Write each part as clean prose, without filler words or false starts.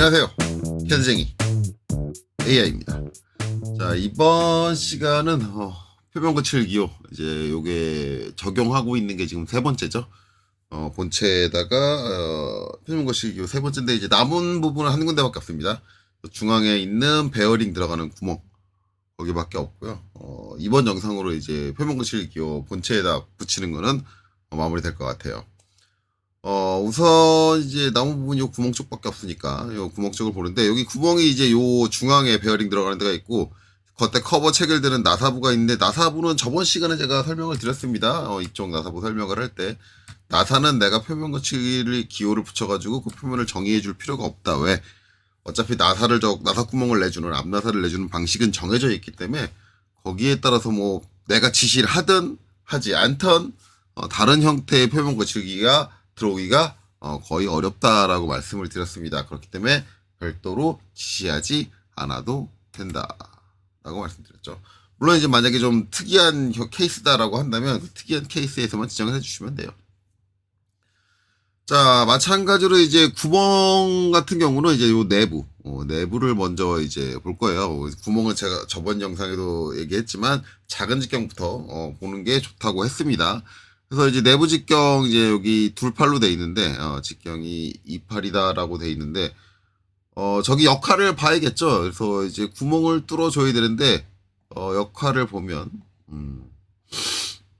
안녕하세요. 현생이 AI입니다. 자, 이번 시간은 표면 거칠 기호 이제 요게 적용하고 있는 게 지금 세 번째죠. 본체에다가 표면 거칠 기호 세 번째인데 이제 남은 부분은 한 군데밖에 없습니다. 중앙에 있는 베어링 들어가는 구멍 거기밖에 없고요. 이번 영상으로 이제 표면 거칠 기호 본체에다 붙이는 거는 마무리될 것 같아요. 우선 이제 나무 부분이 요 구멍 쪽밖에 없으니까 요 구멍 쪽을 보는데, 여기 구멍이 이제 요 중앙에 베어링 들어가는 데가 있고 겉에 커버 체결되는 나사부가 있는데, 나사부는 저번 시간에 제가 설명을 드렸습니다. 이쪽 나사부 설명을 할 때 나사는 내가 표면 거칠 기호를 붙여가지고 그 표면을 정의해 줄 필요가 없다. 왜? 어차피 나사 구멍을 내주는 앞나사를 내주는 방식은 정해져 있기 때문에 거기에 따라서 뭐 내가 지시를 하든 하지 않든 다른 형태의 표면 거칠기가 들어오기가 거의 어렵다라고 말씀을 드렸습니다. 그렇기 때문에 별도로 지시하지 않아도 된다라고 말씀드렸죠. 물론 이제 만약에 좀 특이한 케이스다라고 한다면 그 특이한 케이스에서만 지정을 해주시면 돼요. 자, 마찬가지로 이제 구멍 같은 경우는 이제 요 내부를 먼저 이제 볼 거예요. 구멍은 제가 저번 영상에도 얘기했지만 작은 직경부터 보는 게 좋다고 했습니다. 그래서 이제 내부 직경 이제 여기 둘팔로 돼 있는데 직경이 2팔이다라고 돼 있는데 저기 역할을 봐야겠죠. 그래서 이제 구멍을 뚫어줘야 되는데 역할을 보면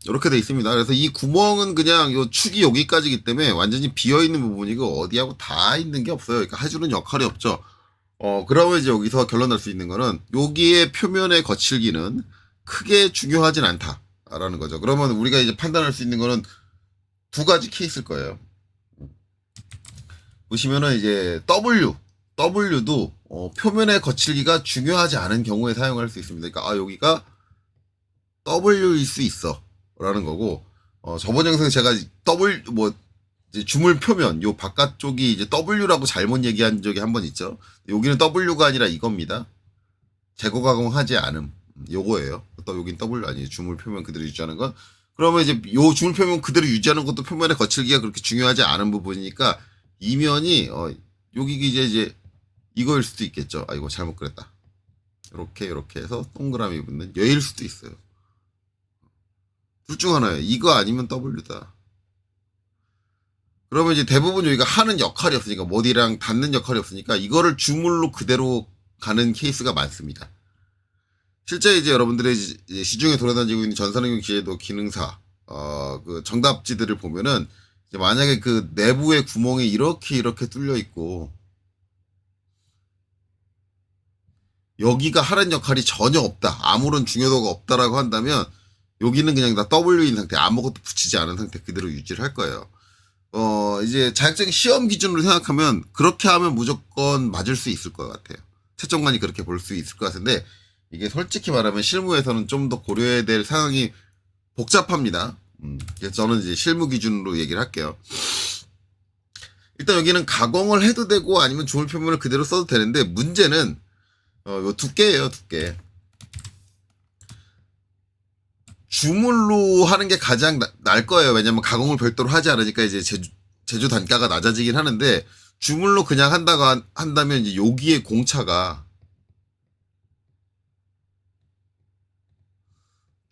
이렇게 돼 있습니다. 그래서 이 구멍은 그냥 요 축이 여기까지이기 때문에 완전히 비어 있는 부분이고 어디하고 다 있는 게 없어요. 그러니까 해주는 역할이 없죠. 그러면 이제 여기서 결론 날 수 있는 거는 여기에 표면의 거칠기는 크게 중요하진 않다라는 거죠. 그러면 우리가 이제 판단할 수 있는 거는 두 가지 케이스일 거예요. 보시면은 이제 W도 표면의 거칠기가 중요하지 않은 경우에 사용할 수 있습니다. 그러니까 여기가 W일 수 있어 라는 거고, 저번 영상에 제가 이제 주물 표면 요 바깥쪽이 이제 W라고 잘못 얘기한 적이 한 번 있죠. 여기는 W가 아니라 이겁니다. 제거 가공하지 않음, 요거예요. 또 여긴 W 아니에요. 주물 표면 그대로 유지하는 건. 그러면 이제 요 주물 표면 그대로 유지하는 것도 표면의 거칠기가 그렇게 중요하지 않은 부분이니까 이면이 여기 이제 이거일 수도 있겠죠. 이거 잘못 그랬다. 이렇게 해서 동그라미 붙는 여일 수도 있어요. 둘 중 하나예요. 이거 아니면 W다. 그러면 이제 대부분 여기가 하는 역할이 없으니까, 머리랑 닿는 역할이 없으니까 이거를 주물로 그대로 가는 케이스가 많습니다. 실제 이제 여러분들의 이제 시중에 돌아다니고 있는 전산응용 기계도 기능사 그 정답지들을 보면은 이제 만약에 그 내부의 구멍이 이렇게 뚫려 있고 여기가 하는 역할이 전혀 없다, 아무런 중요도가 없다라고 한다면 여기는 그냥 다 W인 상태, 아무것도 붙이지 않은 상태 그대로 유지를 할 거예요. 이제 자격증 시험 기준으로 생각하면 그렇게 하면 무조건 맞을 수 있을 것 같아요. 채점관이 그렇게 볼 수 있을 것 같은데, 이게 솔직히 말하면 실무에서는 좀 더 고려해야 될 상황이 복잡합니다. 그래서 저는 이제 실무 기준으로 얘기를 할게요. 일단 여기는 가공을 해도 되고 아니면 주물 표면을 그대로 써도 되는데, 문제는 요 두께예요, 두께. 주물로 하는 게 가장 날 거예요. 왜냐면 가공을 별도로 하지 않으니까 이제 제조 단가가 낮아지긴 하는데, 주물로 그냥 한다면 이제 여기에 공차가,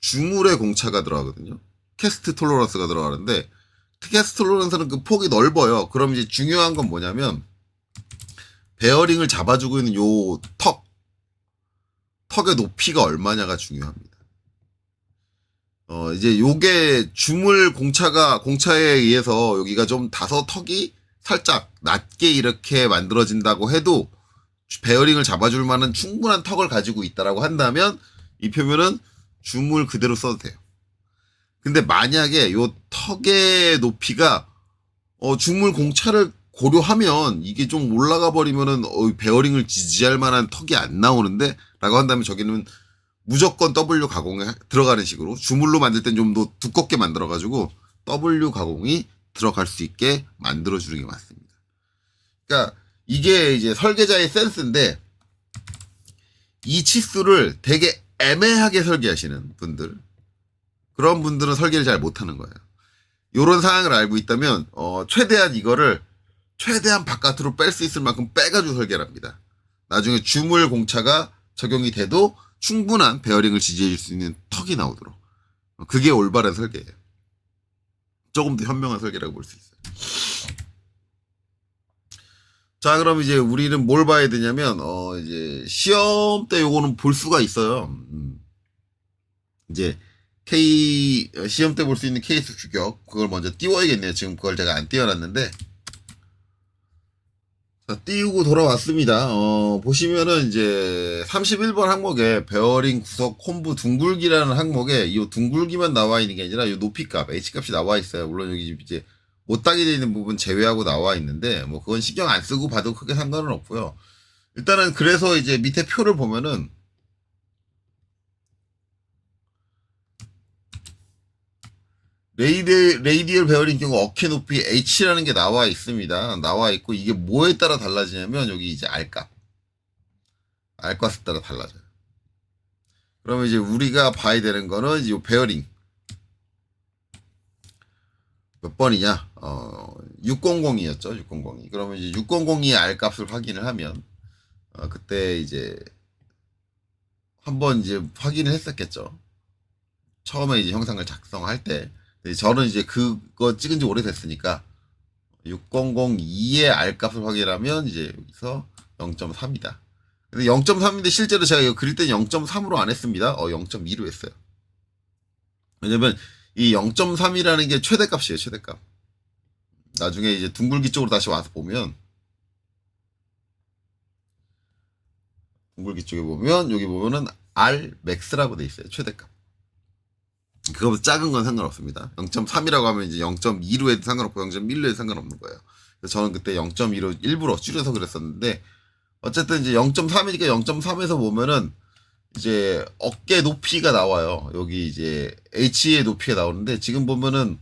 주물에 공차가 들어가거든요. 캐스트 톨러런스가 들어가는데, 캐스트 톨러런스는 그 폭이 넓어요. 그럼 이제 중요한 건 뭐냐면 베어링을 잡아주고 있는 요 턱의 높이가 얼마냐가 중요합니다. 이제 요게 주물 공차에 의해서 여기가 좀 다소 턱이 살짝 낮게 이렇게 만들어진다고 해도 베어링을 잡아줄 만한 충분한 턱을 가지고 있다라고 한다면 이 표면은 주물 그대로 써도 돼요. 근데 만약에 요 턱의 높이가 주물 공차를 고려하면 이게 좀 올라가 버리면은 베어링을 지지할 만한 턱이 안 나오는데 라고 한다면 저기는 무조건 W 가공에 들어가는 식으로, 주물로 만들 땐 좀 더 두껍게 만들어가지고 W 가공이 들어갈 수 있게 만들어주는 게 맞습니다. 그러니까 이게 이제 설계자의 센스인데, 이 치수를 되게 애매하게 설계하시는 분들, 그런 분들은 설계를 잘 못하는 거예요. 요런 상황을 알고 있다면 최대한 이거를 최대한 바깥으로 뺄 수 있을 만큼 빼가지고 설계를 합니다. 나중에 주물 공차가 적용이 돼도 충분한 베어링을 지지해 줄 수 있는 턱이 나오도록. 그게 올바른 설계예요. 조금 더 현명한 설계라고 볼 수 있어요. 자, 그럼 이제 우리는 뭘 봐야 되냐면, 이제 시험 때 요거는 볼 수가 있어요. 이제 시험 때 볼 수 있는 케이스 규격, 그걸 먼저 띄워야겠네요. 지금 그걸 제가 안 띄워놨는데. 자, 띄우고 돌아왔습니다. 보시면은 이제 31번 항목에 베어링 구석 콤부 둥글기라는 항목에 이 둥글기만 나와 있는 게 아니라 이 높이값, H값이 나와 있어요. 물론 여기 이제 못따게 되어 있는 부분 제외하고 나와 있는데, 뭐 그건 신경 안 쓰고 봐도 크게 상관은 없고요. 일단은 그래서 이제 밑에 표를 보면은 레이디얼 베어링 경우 어깨 높이 H라는 게 나와 있습니다. 나와 있고, 이게 뭐에 따라 달라지냐면, 여기 이제 R값에 따라 달라져요. 그러면 이제 우리가 봐야 되는 거는, 이 베어링. 몇 번이냐? 600이었죠, 600이. 그러면 이제 600의 R값을 확인을 하면, 그때 이제, 한번 이제 확인을 했었겠죠. 처음에 이제 형상을 작성할 때. 저는 이제 그거 찍은 지 오래됐으니까 6002의 R값을 확인하면 이제 여기서 0.3이다. 근데 0.3인데 실제로 제가 이거 그릴 때는 0.3으로 안 했습니다. 0.2로 했어요. 왜냐면 이 0.3이라는 게 최대값이에요, 최대값. 나중에 이제 둥글기 쪽으로 다시 와서 보면 둥글기 쪽에 보면 여기 보면은 R max라고 돼 있어요, 최대값. 그거보다 작은 건 상관없습니다. 0.3이라고 하면 이제 0.2로 해도 상관없고 0.1로 해도 상관없는 거예요. 그래서 저는 그때 0.2로 일부러 줄여서 그랬었는데, 어쨌든 이제 0.3이니까 0.3에서 보면은 이제 어깨 높이가 나와요. 여기 이제 H의 높이가 나오는데, 지금 보면은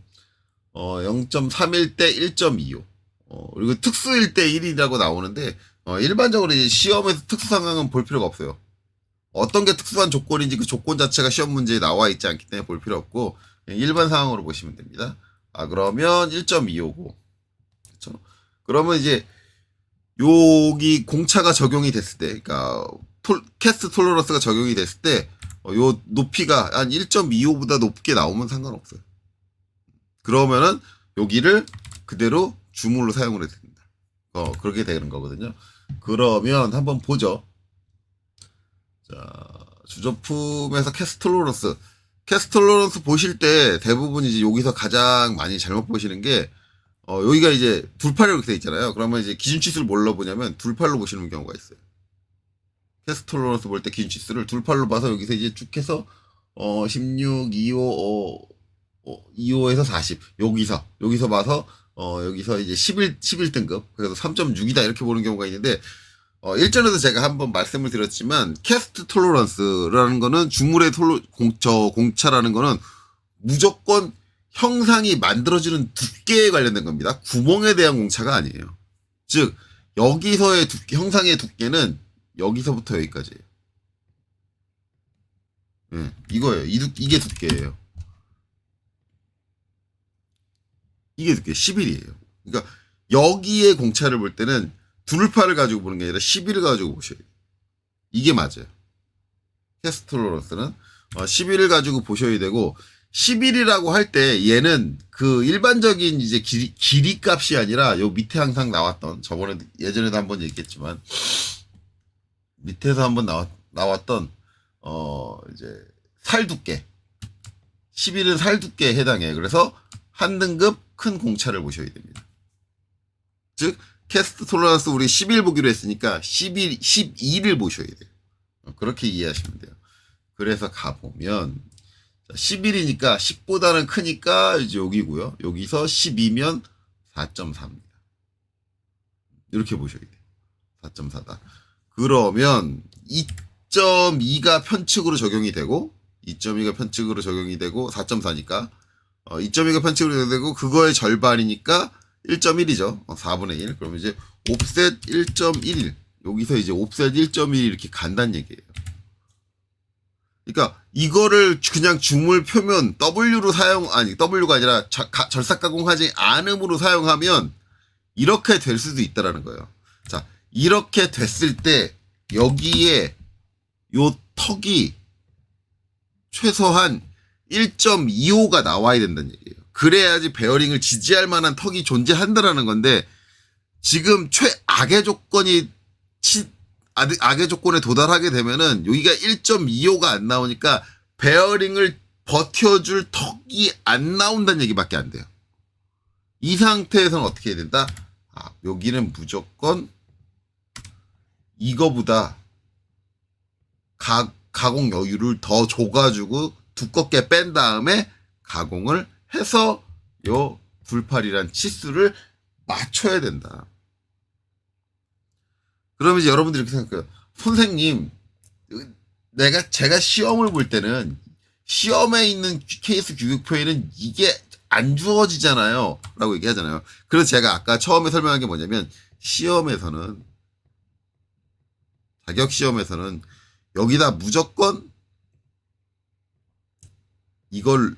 0.3일 때 1.25, 그리고 특수일 때 1이라고 나오는데, 일반적으로 이제 시험에서 특수 상황은 볼 필요가 없어요. 어떤 게 특수한 조건인지 그 조건 자체가 시험 문제에 나와 있지 않기 때문에 볼 필요 없고, 일반 상황으로 보시면 됩니다. 그러면 1.2오고, 그렇죠? 그러면 이제 여기 공차가 적용이 됐을 때, 그러니까 캐스트 톨러런스가 적용이 됐을 때, 요 높이가 한 1.25보다 높게 나오면 상관없어요. 그러면은 여기를 그대로 주물로 사용을 해야 됩니다. 그렇게 되는 거거든요. 그러면 한번 보죠. 자, 주조품에서 캐스톨러런스 보실 때 대부분 이제 여기서 가장 많이 잘못 보시는 게, 여기가 이제 둘팔로 이렇게 돼 있잖아요. 그러면 이제 기준치수를 뭘로 보냐면 둘팔로 보시는 경우가 있어요. 캐스톨러런스 볼 때 기준치수를 둘팔로 봐서 여기서 이제 쭉 해서 16, 25, 25에서 40 여기서 봐서 여기서 이제 11등급 그래서 3.6이다 이렇게 보는 경우가 있는데, 일전에도 제가 한번 말씀을 드렸지만 캐스트 톨러런스라는 거는 주물의 공차라는 거는 무조건 형상이 만들어지는 두께에 관련된 겁니다. 구멍에 대한 공차가 아니에요. 즉 여기서의 형상의 두께는 여기서부터 여기까지예요. 네, 이거예요. 이게 두께예요. 이게 두께 11이에요. 그러니까 여기에 공차를 볼 때는 둘팔을 가지고 보는 게 아니라 11을 가지고 보셔야 돼요. 이게 맞아요. 캐스톨러런스는 11을 가지고 보셔야 되고, 11이라고 할 때 얘는 그 일반적인 이제 길이 값이 아니라 요 밑에 항상 나왔던, 예전에도 한번 얘기했지만 밑에서 한번 나왔던 이제 살 두께, 11은 살 두께에 해당해요. 그래서 한 등급 큰 공차를 보셔야 됩니다. 즉 캐스트 톨러런스 우리 11 보기로 했으니까 12를 보셔야 돼요. 그렇게 이해하시면 돼요. 그래서 가보면 11이니까 10보다는 크니까 이제 여기고요. 여기서 12면 4.4입니다. 이렇게 보셔야 돼요. 4.4다. 그러면 2.2가 편측으로 적용이 되고 2.2가 편측으로 적용이 되고 4.4니까 2.2가 편측으로 되고 그거의 절반이니까 1.1이죠. 4분의 1. 그러면 이제 옵셋 1.11. 여기서 이제 옵셋 1.1 이렇게 간다는 얘기예요. 그러니까 이거를 그냥 주물 표면 W가 아니라 절삭 가공하지 않음으로 사용하면 이렇게 될 수도 있다라는 거예요. 자, 이렇게 됐을 때 여기에 요 턱이 최소한 1.25가 나와야 된다는 얘기예요. 그래야지 베어링을 지지할 만한 턱이 존재한다라는 건데 지금 최악의 조건이 악의 조건에 도달하게 되면은 여기가 1.25가 안 나오니까 베어링을 버텨줄 턱이 안 나온다는 얘기밖에 안 돼요. 이 상태에서는 어떻게 해야 된다? 여기는 무조건 이거보다 가공 여유를 더 줘가지고 두껍게 뺀 다음에 가공을 해서 요 불팔이란 치수를 맞춰야 된다. 그러면 이제 여러분들이 이렇게 생각해요. 선생님, 제가 시험을 볼 때는 시험에 있는 케이스 교육표에는 이게 안 주어지잖아요. 라고 얘기하잖아요. 그래서 제가 아까 처음에 설명한 게 뭐냐면 시험에서는 자격 시험에서는 여기다 무조건 이걸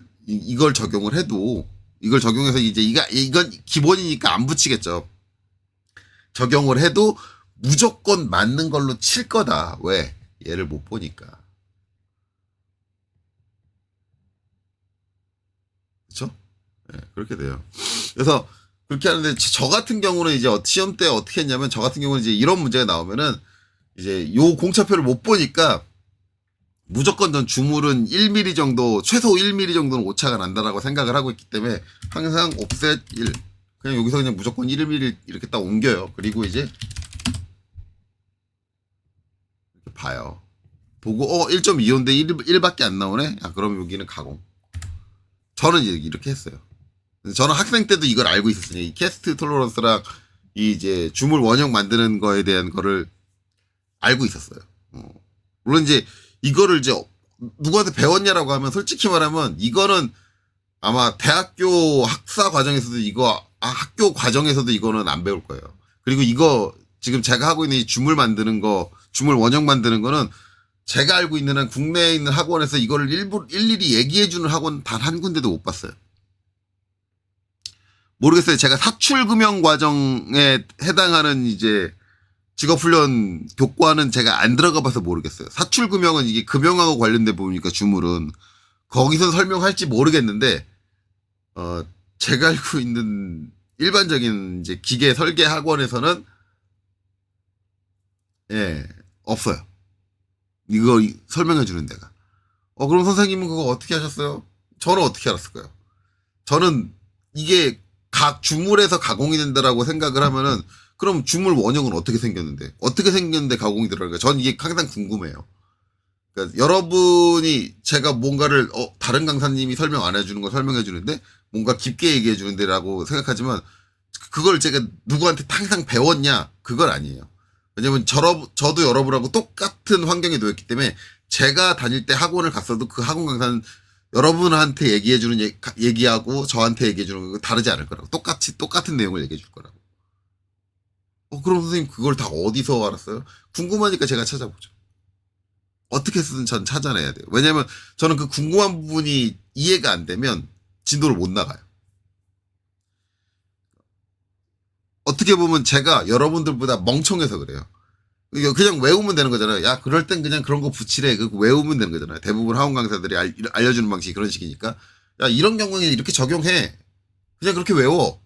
적용을 해도 이걸 적용해서 이제 이건 기본이니까 안 붙이겠죠. 적용을 해도 무조건 맞는 걸로 칠 거다. 왜? 얘를 못 보니까. 그렇죠? 네, 그렇게 돼요. 그래서 그렇게 하는데 저 같은 경우는 이제 시험 때 어떻게 했냐면 저 같은 경우는 이제 이런 문제가 나오면은 이제 요 공차표를 못 보니까 무조건 전 주물은 1mm 정도, 최소 1mm 정도는 오차가 난다라고 생각을 하고 있기 때문에 항상 옵셋 1. 그냥 여기서 그냥 무조건 1mm 이렇게 딱 옮겨요. 그리고 이제 이렇게 봐요. 보고 1.25인데 1밖에 안 나오네? 그럼 여기는 가공. 저는 이렇게 했어요. 저는 학생 때도 이걸 알고 있었으니 이 캐스트 톨러런스랑 이 이제 주물 원형 만드는 거에 대한 거를 알고 있었어요. 물론 이제 이거를 이제 누구한테 배웠냐라고 하면 솔직히 말하면 이거는 아마 대학교 학사 과정에서도 학교 과정에서도 이거는 안 배울 거예요. 그리고 이거 지금 제가 하고 있는 이 주물 만드는 거, 주물 원형 만드는 거는 제가 알고 있는 한 국내에 있는 학원에서 이거를 일일이 얘기해주는 학원 단 한 군데도 못 봤어요. 모르겠어요. 제가 사출금형 과정에 해당하는 이제 직업훈련 교과는 제가 안 들어가 봐서 모르겠어요. 사출금형은 이게 금형하고 관련된 부분이니까 주물은 거기서 설명할지 모르겠는데 제가 알고 있는 일반적인 이제 기계 설계 학원에서는 없어요. 이거 설명해 주는 데가. 그럼 선생님은 그거 어떻게 하셨어요? 저는 어떻게 알았을까요? 저는 이게 각 주물에서 가공이 된다라고 생각을 하면은 그럼 주물 원형은 어떻게 생겼는데 가공이 들어갈까? 전 이게 항상 궁금해요. 그러니까 여러분이 제가 뭔가를 다른 강사님이 설명 안 해주는 걸 설명해 주는데 뭔가 깊게 얘기해 주는데라고 생각하지만 그걸 제가 누구한테 항상 배웠냐? 그건 아니에요. 왜냐면 저도 여러분하고 똑같은 환경에 놓였기 때문에 제가 다닐 때 학원을 갔어도 그 학원 강사는 여러분한테 얘기해주는 얘기하고 저한테 얘기해주는 거 다르지 않을 거라고. 똑같은 내용을 얘기해 줄 거라고. 그럼 선생님 그걸 다 어디서 알았어요? 궁금하니까 제가 찾아보죠. 어떻게 쓰든 전 찾아내야 돼요. 왜냐면 저는 그 궁금한 부분이 이해가 안 되면 진도를 못 나가요. 어떻게 보면 제가 여러분들보다 멍청해서 그래요. 그냥 외우면 되는 거잖아요. 야, 그럴 땐 그냥 그런 거 붙이래. 그거 외우면 되는 거잖아요. 대부분 학원 강사들이 알려주는 방식이 그런 식이니까. 야, 이런 경우에는 이렇게 적용해. 그냥 그렇게 외워.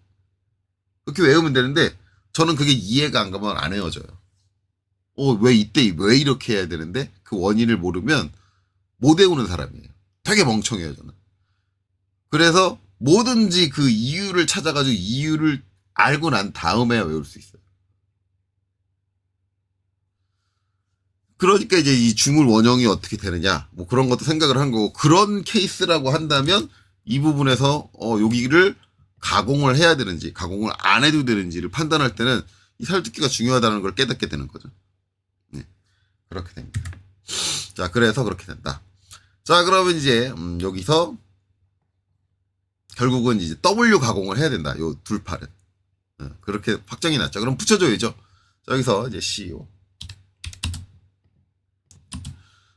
그렇게 외우면 되는데 저는 그게 이해가 안 가면 안 헤어져요. 왜 이렇게 해야 되는데 그 원인을 모르면 못 외우는 사람이에요. 되게 멍청해요, 저는. 그래서 뭐든지 그 이유를 찾아가지고 이유를 알고 난 다음에 외울 수 있어요. 그러니까 이제 이 주물 원형이 어떻게 되느냐, 뭐 그런 것도 생각을 한 거고, 그런 케이스라고 한다면 이 부분에서 여기를 가공을 해야 되는지, 가공을 안 해도 되는지를 판단할 때는 이 살두기가 중요하다는 걸 깨닫게 되는 거죠. 네, 그렇게 됩니다. 자, 그래서 그렇게 된다. 자, 그러면 이제 여기서 결국은 이제 W 가공을 해야 된다. 요 둘팔은. 그렇게 확정이 났죠. 그럼 붙여줘야죠. 자, 여기서 이제 CO.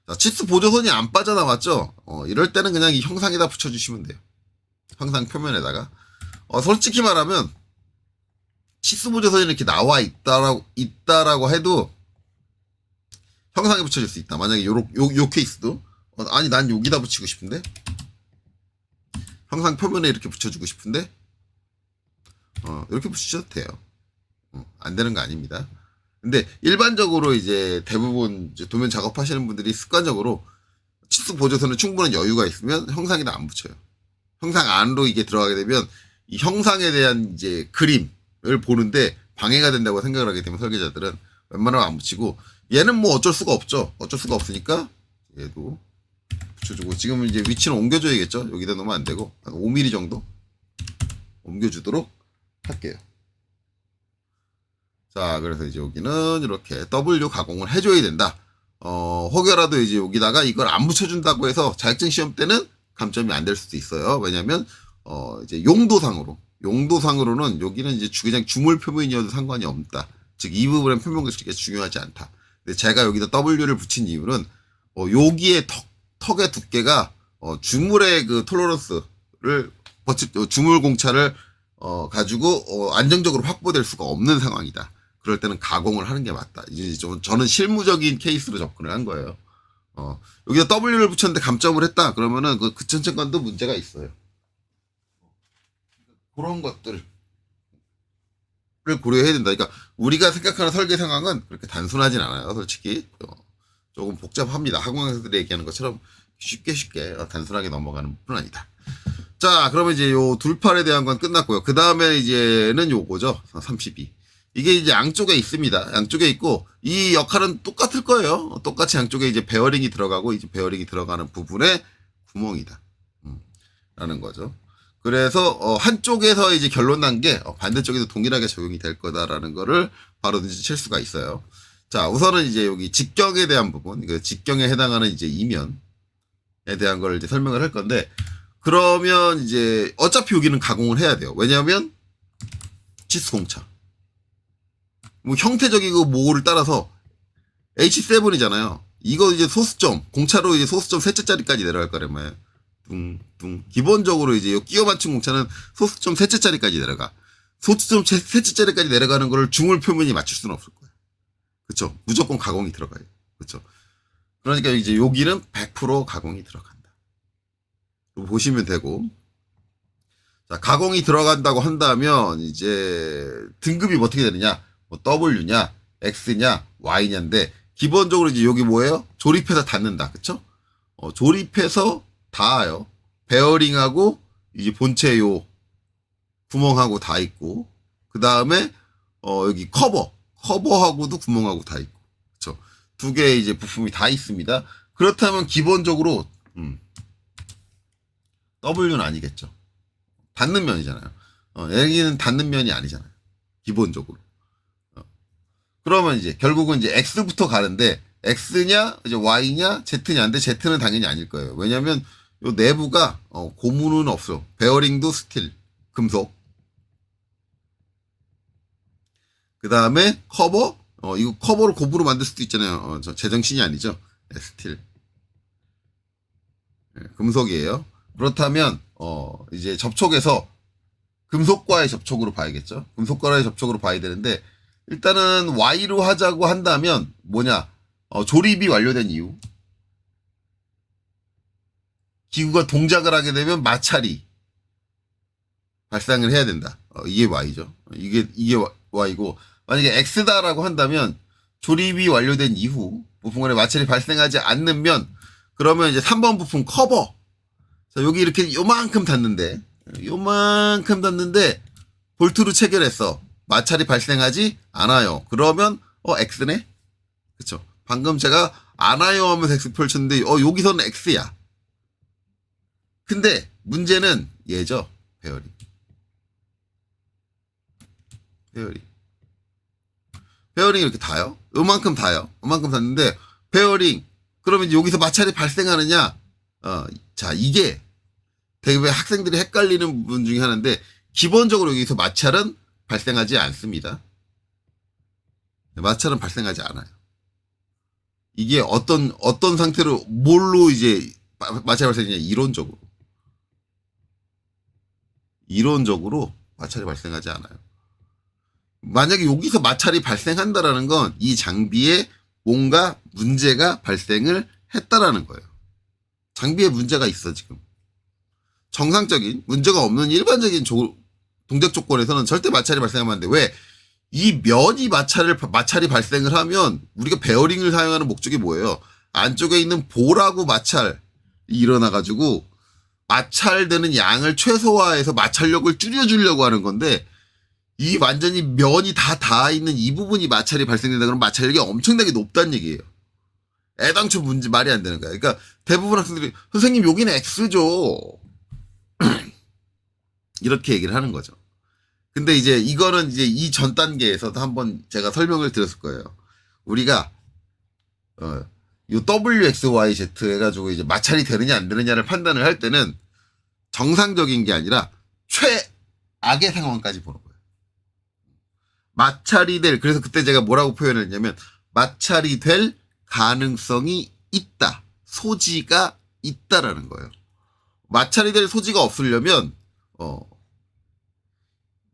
자, 치수 보조선이 안 빠져나왔죠? 이럴 때는 그냥 이 형상에다 붙여주시면 돼요. 형상 표면에다가. 솔직히 말하면, 치수보조선이 이렇게 나와 있다라고 해도 형상에 붙여질 수 있다. 만약에 요 케이스도 아니 난 여기다 붙이고 싶은데 형상 표면에 이렇게 붙여주고 싶은데 이렇게 붙이셔도 돼요. 안 되는 거 아닙니다. 근데 일반적으로 이제 대부분 이제 도면 작업하시는 분들이 습관적으로 치수 보조선에 충분한 여유가 있으면 형상에다 안 붙여요. 형상 안으로 이게 들어가게 되면 이 형상에 대한 이제 그림을 보는데 방해가 된다고 생각을 하게 되면 설계자들은 웬만하면 안 붙이고 얘는 뭐 어쩔 수가 없죠. 어쩔 수가 없으니까 얘도 붙여주고 지금은 이제 위치는 옮겨줘야겠죠. 여기다 놓으면 안 되고 한 5mm 정도 옮겨주도록 할게요. 자, 그래서 이제 여기는 이렇게 W 가공을 해줘야 된다. 혹여라도 이제 여기다가 이걸 안 붙여준다고 해서 자격증 시험 때는 감점이 안 될 수도 있어요. 왜냐면, 이제 용도상으로는 여기는 이제 주기장 주물 표면이어도 상관이 없다. 즉, 이 부분의 표면 글씨가 중요하지 않다. 근데 제가 여기다 W를 붙인 이유는, 여기에 턱의 두께가, 주물의 그 톨러런스를, 주물 공차를, 가지고, 안정적으로 확보될 수가 없는 상황이다. 그럴 때는 가공을 하는 게 맞다. 이제 저는 실무적인 케이스로 접근을 한 거예요. 여기다 W를 붙였는데 감점을 했다. 그러면은 그 근처건도 문제가 있어요. 그런 것들을 고려해야 된다. 그러니까 우리가 생각하는 설계 상황은 그렇게 단순하진 않아요. 솔직히 조금 복잡합니다. 학원에서들이 얘기하는 것처럼 쉽게 단순하게 넘어가는 부분은 아니다. 자, 그러면 이제 요 둘팔에 대한 건 끝났고요. 그 다음에 이제는 요거죠. 32. 이게 이제 양쪽에 있습니다. 양쪽에 있고, 이 역할은 똑같을 거예요. 똑같이 양쪽에 이제 베어링이 들어가고, 이제 베어링이 들어가는 부분에 구멍이다. 라는 거죠. 그래서, 한쪽에서 이제 결론 난 게, 반대쪽에도 동일하게 적용이 될 거다라는 거를 바로 눈치챌 수가 있어요. 자, 우선은 이제 여기 직경에 대한 부분, 그 직경에 해당하는 이제 이면에 대한 걸 이제 설명을 할 건데, 그러면 이제 어차피 여기는 가공을 해야 돼요. 왜냐하면, 치수공차. 뭐 형태적이고 뭐를 따라서 H7이잖아요. 이거 이제 소수점, 공차로 이제 소수점 셋째짜리까지 내려갈 거란 말이에요. 기본적으로 이제 끼워 맞춘 공차는 소수점 셋째짜리까지 내려가. 소수점 셋째짜리까지 내려가는 거를 주물 표면이 맞출 수는 없을 거예요. 그쵸? 무조건 가공이 들어가요. 그쵸? 그러니까 이제 여기는 100% 가공이 들어간다. 보시면 되고. 자, 가공이 들어간다고 한다면 이제 등급이 어떻게 되느냐? 뭐 W냐, X냐, Y냐인데 기본적으로 이제 여기 뭐예요? 조립해서 닫는다, 그쵸? 조립해서 닿아요. 베어링하고 이제 본체 요 구멍하고 다 있고 그 다음에 여기 커버하고도 구멍하고 다 있고, 그쵸? 두 개의 이제 부품이 다 있습니다. 그렇다면 기본적으로 W는 아니겠죠. 닿는 면이잖아요. 여기는 닿는 면이 아니잖아요. 기본적으로. 그러면 이제 결국은 이제 X부터 가는데 X냐 이제 Y냐 Z냐인데 Z는 당연히 아닐 거예요. 왜냐하면 요 내부가 고무는 없어. 베어링도 스틸 금속. 그 다음에 커버 이거 커버를 고무로 만들 수도 있잖아요. 저 제정신이 아니죠. 네, 스틸. 네, 금속이에요. 그렇다면 이제 접촉에서 금속과의 접촉으로 봐야겠죠. 금속과의 접촉으로 봐야 되는데 일단은 Y로 하자고 한다면 뭐냐? 조립이 완료된 이후 기구가 동작을 하게 되면 마찰이 발생을 해야 된다. 이게 Y죠. 이게 Y고 만약에 X다라고 한다면 조립이 완료된 이후 부품간에 마찰이 발생하지 않으면 그러면 이제 3번 부품 커버. 자, 여기 이렇게 요만큼 닿는데 볼트로 체결했어. 마찰이 발생하지 않아요. 그러면 X네? 그쵸? 방금 제가 않아요 하면서 X 펼쳤는데 여기서는 X야. 근데 문제는 얘죠. 베어링. 베어링이 이렇게 닿아요. 요만큼 닿아요. 요만큼 닿는데 베어링. 그러면 이제 여기서 마찰이 발생하느냐? 자, 이게 되게 학생들이 헷갈리는 부분 중에 하나인데 기본적으로 여기서 마찰은 발생하지 않습니다. 마찰은 발생하지 않아요. 이게 어떤 상태로 뭘로 이제 마찰이 발생하냐? 이론적으로 마찰이 발생하지 않아요. 만약에 여기서 마찰이 발생한다라는 건 이 장비에 뭔가 문제가 발생을 했다라는 거예요. 장비에 문제가 있어 지금. 정상적인 문제가 없는 일반적인 동작 조건에서는 절대 마찰이 발생하면 안 돼. 왜? 이 면이 마찰이 발생을 하면 우리가 베어링을 사용하는 목적이 뭐예요? 안쪽에 있는 볼하고 마찰이 일어나가지고 마찰되는 양을 최소화해서 마찰력을 줄여주려고 하는 건데 이 완전히 면이 다 닿아 있는 이 부분이 마찰이 발생된다 그러면 마찰력이 엄청나게 높다는 얘기예요. 애당초 문제 말이 안 되는 거야. 그러니까 대부분 학생들이 선생님 여기는 X죠. 이렇게 얘기를 하는 거죠. 근데 이제 이거는 이제 이 전 단계에서도 한번 제가 설명을 드렸을 거예요. 우리가 요 WXYZ 해가지고 이제 마찰이 되느냐 안 되느냐를 판단을 할 때는 정상적인 게 아니라 최악의 상황까지 보는 거예요. 마찰이 그래서 그때 제가 뭐라고 표현을 했냐면 마찰이 될 가능성이 있다. 소지가 있다라는 거예요. 마찰이 될 소지가 없으려면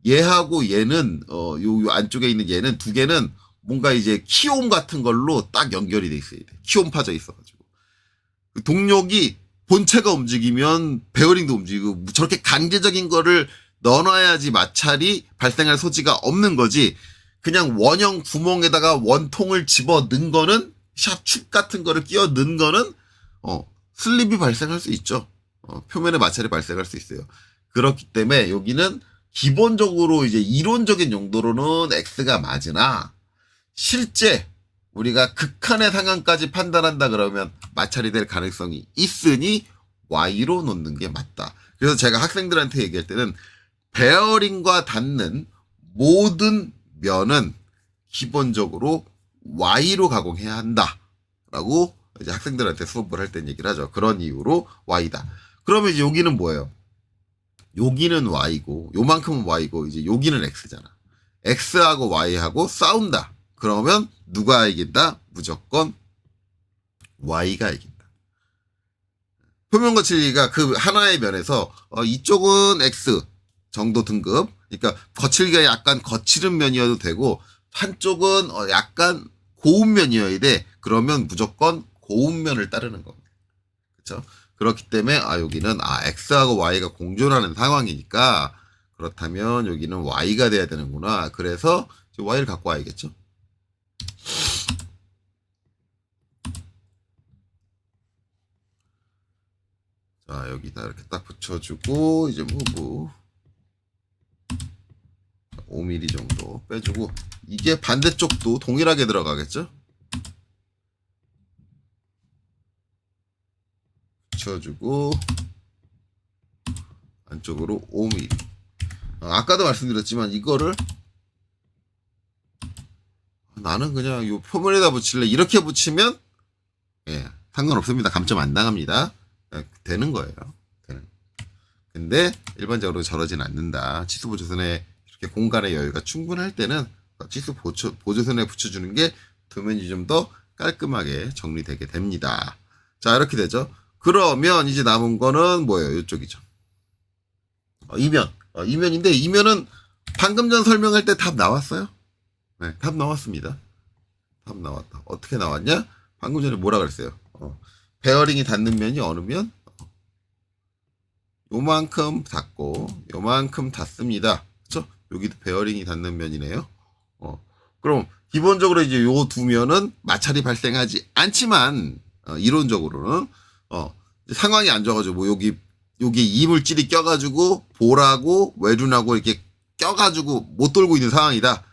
얘하고 얘는 요 안쪽에 있는 얘는 두 개는 뭔가 이제 키옴 같은 걸로 딱 연결이 돼 있어야 돼. 키옴 파져 있어가지고 그 동력이 본체가 움직이면 베어링도 움직이고 저렇게 강제적인 거를 넣어놔야지 마찰이 발생할 소지가 없는 거지. 그냥 원형 구멍에다가 원통을 집어 넣은 거는 샵축 같은 거를 끼워 넣은 거는 슬립이 발생할 수 있죠. 표면에 마찰이 발생할 수 있어요. 그렇기 때문에 여기는 기본적으로 이제 이론적인 용도로는 X가 맞으나 실제 우리가 극한의 상황까지 판단한다 그러면 마찰이 될 가능성이 있으니 Y로 놓는 게 맞다. 그래서 제가 학생들한테 얘기할 때는 베어링과 닿는 모든 면은 기본적으로 Y로 가공해야 한다라고 이제 학생들한테 수업을 할 때 얘기를 하죠. 그런 이유로 Y다. 그러면 이제 여기는 뭐예요? 여기는 Y고 요만큼은 Y고 이제 여기는 X잖아. X하고 Y하고 싸운다. 그러면 누가 이긴다? 무조건 Y가 이긴다. 표면 거칠기가 그 하나의 면에서 이쪽은 X 정도 등급. 그러니까 거칠기가 약간 거칠은 면이어도 되고 한쪽은 약간 고운 면이어야 돼. 그러면 무조건 고운 면을 따르는 겁니다. 그렇죠? 그렇기 때문에 여기는 X하고 Y가 공존하는 상황이니까 그렇다면 여기는 Y가 돼야 되는구나. 그래서 Y를 갖고 와야겠죠. 자, 여기다 이렇게 딱 붙여주고 이제 무브 5mm 정도 빼주고 이게 반대쪽도 동일하게 들어가겠죠. 붙여주고 안쪽으로 5mm. 아까도 말씀드렸지만 이거를 나는 그냥 요 표면에다 붙일래. 이렇게 붙이면 상관없습니다. 감점 안 당합니다. 되는 거예요. 근데 일반적으로 저러진 않는다. 치수 보조선에 이렇게 공간의 여유가 충분할 때는 치수 보조선에 붙여주는 게 도면이 좀 더 깔끔하게 정리되게 됩니다. 자, 이렇게 되죠. 그러면 이제 남은 거는 뭐예요? 이쪽이죠. 이면. 이면인데 이면은 방금 전 설명할 때 답 나왔어요? 네, 답 나왔습니다. 답 나왔다. 어떻게 나왔냐? 방금 전에 뭐라 그랬어요? 베어링이 닿는 면이 어느 면? 요만큼 닿고 요만큼 닿습니다. 그렇죠? 여기도 베어링이 닿는 면이네요. 그럼 기본적으로 이제 요 두 면은 마찰이 발생하지 않지만 이론적으로는 상황이 안 좋아가지고 뭐 여기 이물질이 껴가지고 볼하고 외륜하고 이렇게 껴가지고 못 돌고 있는 상황이다.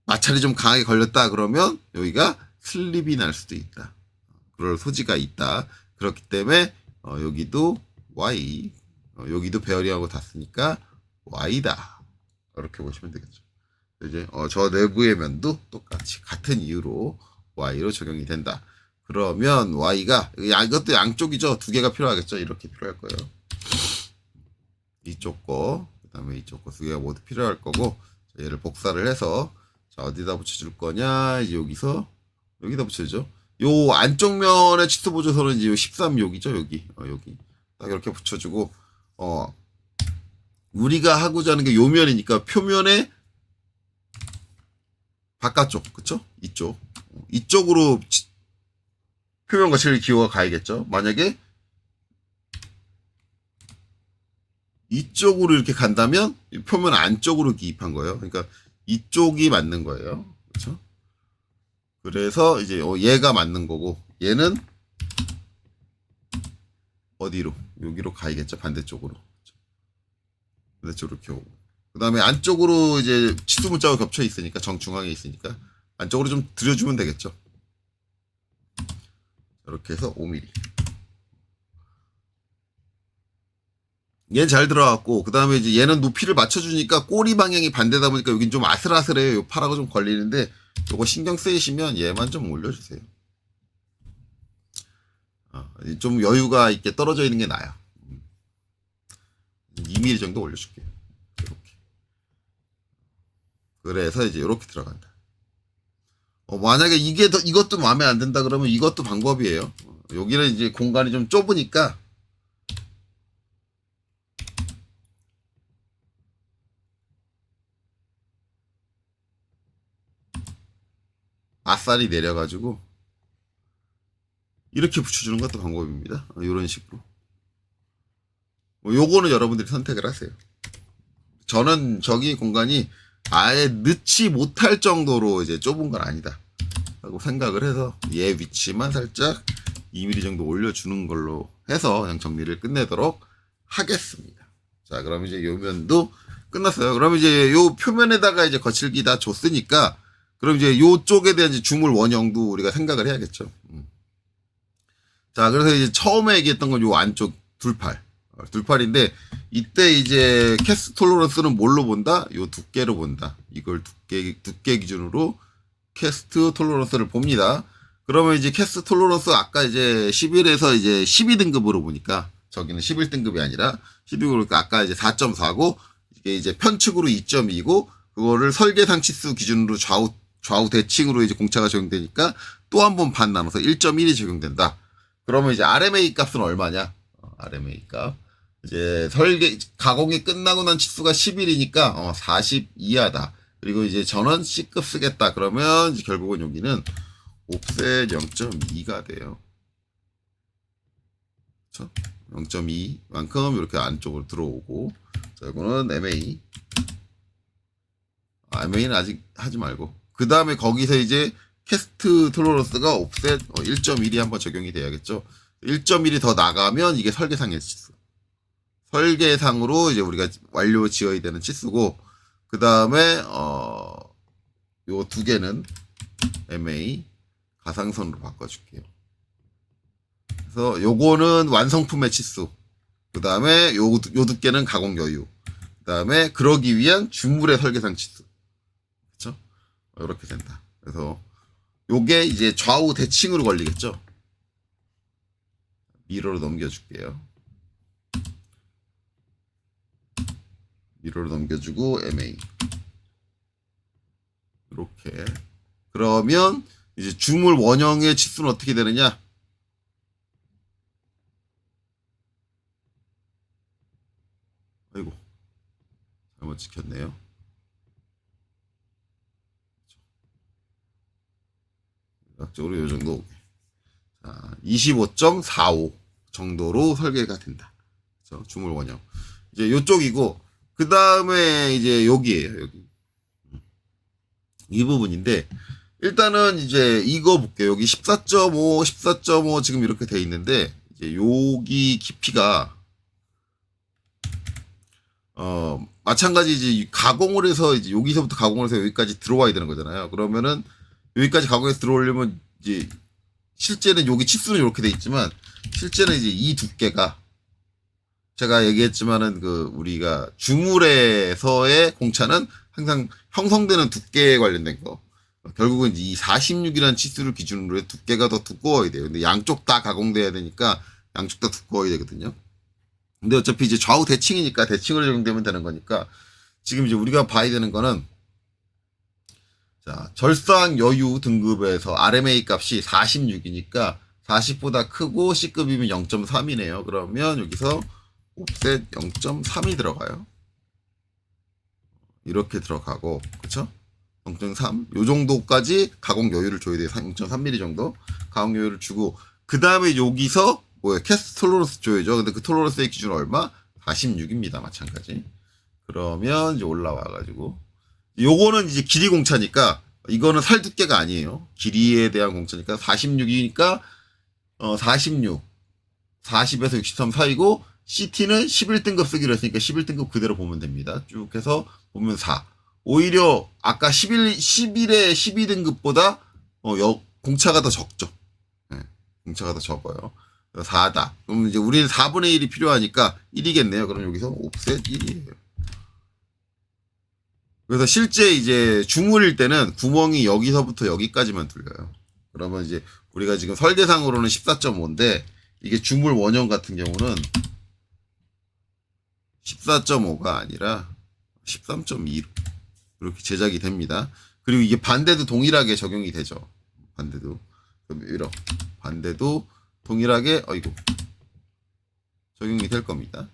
마찰이 좀 강하게 걸렸다 그러면 여기가 슬립이 날 수도 있다. 그럴 소지가 있다. 그렇기 때문에 여기도 Y, 여기도 베어링하고 닿았으니까 Y다. 이렇게 보시면 되겠죠. 이제 저 내부의 면도 똑같이 같은 이유로 Y로 적용이 된다. 그러면 Y가 이것도 양쪽이죠. 두 개가 필요하겠죠. 이렇게 필요할 거예요. 이쪽 거, 그다음에 이쪽 거 두 개가 모두 필요할 거고 얘를 복사를 해서 자, 어디다 붙여줄 거냐? 이제 여기다 붙여주죠. 요 안쪽 면의 치수 보조선은 이제 13여기죠. 여기 딱 이렇게 붙여주고 우리가 하고자 하는 게 요 면이니까 표면에 바깥쪽, 그쵸? 이쪽으로 표면 거칠 기호가 가야겠죠. 만약에 이쪽으로 이렇게 간다면 표면 안쪽으로 기입한 거예요. 그러니까 이쪽이 맞는 거예요. 그렇죠? 그래서 이제 얘가 맞는 거고 얘는 어디로? 여기로 가야겠죠. 반대쪽으로. 반대쪽으로 이렇게 오고. 그 다음에 안쪽으로 이제 치수 문자가 겹쳐 있으니까 정중앙에 있으니까 안쪽으로 좀 들여주면 되겠죠. 이렇게 해서 5mm. 얘는 잘 들어갔고, 그 다음에 이제 얘는 높이를 맞춰주니까 꼬리 방향이 반대다 보니까 여긴 좀 아슬아슬해요. 요 파라가 좀 걸리는데, 요거 신경 쓰이시면 얘만 좀 올려주세요. 좀 여유가 있게 떨어져 있는 게 나아요. 2mm 정도 올려줄게요. 이렇게. 그래서 이제 이렇게 들어간다. 만약에 이것도 마음에 안 든다 그러면 이것도 방법이에요. 여기는 이제 공간이 좀 좁으니까, 아싸리 내려가지고 이렇게 붙여주는 것도 방법입니다. 이런 식으로. 요거는 여러분들이 선택을 하세요. 저는 저기 공간이 아예 넣지 못할 정도로 이제 좁은 건 아니다 라고 생각을 해서 얘 위치만 살짝 2mm 정도 올려주는 걸로 해서 그냥 정리를 끝내도록 하겠습니다. 자, 그럼 이제 요 면도 끝났어요. 그럼 이제 요 표면에다가 이제 거칠기 다 줬으니까 그럼 이제 요쪽에 대한 이제 주물 원형도 우리가 생각을 해야겠죠. 자, 그래서 이제 처음에 얘기했던 건 요 안쪽 둘팔인데 이때 이제 캐스트 톨러런스는 뭘로 본다? 요 두께로 본다. 이걸 두께 기준으로 캐스트 톨러런스를 봅니다. 그러면 이제 캐스트 톨러런스 아까 이제 11에서 이제 12등급으로 보니까 저기는 11등급이 아니라 12등급으로 아까 이제 4.4고 이게 이제 편측으로 2.2고 그거를 설계상 치수 기준으로 좌우 대칭으로 이제 공차가 적용되니까 또 한 번 반 나눠서 1.1이 적용된다. 그러면 이제 RMA 값은 얼마냐? RMA 값. 이제 가공이 끝나고 난 치수가 11이니까 40 이하다. 그리고 이제 전원 C급 쓰겠다. 그러면 이제 결국은 여기는 옵셋 0.2가 돼요. 그렇죠? 0.2만큼 이렇게 안쪽으로 들어오고. 자, 이거는 MA. MA는 아직 하지 말고. 그 다음에 거기서 이제 캐스트 톨러런스가 옵셋 1.1이 한번 적용이 돼야겠죠. 1.1이 더 나가면 이게 설계상의 치수. 설계상으로 이제 우리가 완료 지어야 되는 치수고, 그 다음에 요 두 개는 MA 가상선으로 바꿔줄게요. 그래서 요거는 완성품의 치수. 그 다음에 요 두께는 가공 여유. 그 다음에 그러기 위한 주물의 설계상 치수. 그렇죠? 이렇게 된다. 그래서 요게 이제 좌우 대칭으로 걸리겠죠. 미러로 넘겨줄게요. 미러로 넘겨주고 MA 이렇게. 그러면 이제 주물 원형의 치수는 어떻게 되느냐? 아이고 잘못 찍혔네요. 각적으로 요 정도. 자, 25.45 정도로 설계가 된다. 그래서 주물 원형. 이제 요쪽이고, 그 다음에 이제 여기에요, 여기. 이 부분인데, 일단은 이제 이거 볼게요. 여기 14.5, 14.5 지금 이렇게 돼 있는데, 이제 여기 깊이가, 마찬가지 이제 가공을 해서 이제 여기서부터 가공을 해서 여기까지 들어와야 되는 거잖아요. 그러면은 여기까지 가공해서 들어오려면 이제 실제는 여기 치수는 이렇게 돼 있지만 실제는 이제 이 두께가 제가 얘기했지만은 그 우리가 주물에서의 공차는 항상 형성되는 두께에 관련된 거. 결국은 이제 이 46이라는 치수를 기준으로 해 두께가 더 두꺼워야 돼요. 근데 양쪽 다 가공돼야 되니까 양쪽 다 두꺼워야 되거든요. 근데 어차피 이제 좌우 대칭이니까 대칭으로 적용되면 되는 거니까 지금 이제 우리가 봐야 되는 거는 자, 절상 여유 등급에서 RMA 값이 46이니까 40보다 크고 C급이면 0.3이네요. 그러면 여기서 옵셋 0.3이 들어가요. 이렇게 들어가고, 그쵸? 0.3 요 정도까지 가공 여유를 줘야 돼요. 0.3mm 정도 가공 여유를 주고 그 다음에 여기서 뭐야 캐스트 톨러런스 줘야죠. 근데 그 톨러런스의 기준은 얼마? 46입니다. 마찬가지. 그러면 이제 올라와가지고 요거는 이제 길이 공차니까 이거는 살 두께가 아니에요. 길이에 대한 공차니까 46이니까 46 40에서 63 사이고 CT는 11등급 쓰기로 했으니까 11등급 그대로 보면 됩니다. 쭉 해서 보면 4. 오히려 아까 11에 12등급보다 공차가 더 적죠. 네, 공차가 더 적어요. 4다. 그럼 이제 우리는 4분의 1이 필요하니까 1이겠네요. 그럼 여기서 옵셋 1이에요. 그래서 실제 이제 주물일 때는 구멍이 여기서부터 여기까지만 뚫려요. 그러면 이제 우리가 지금 설계상으로는 14.5인데 이게 주물 원형 같은 경우는 14.5가 아니라 13.2로 이렇게 제작이 됩니다. 그리고 이게 반대도 동일하게 적용이 되죠. 반대도 이렇게 반대도 동일하게 적용이 될 겁니다.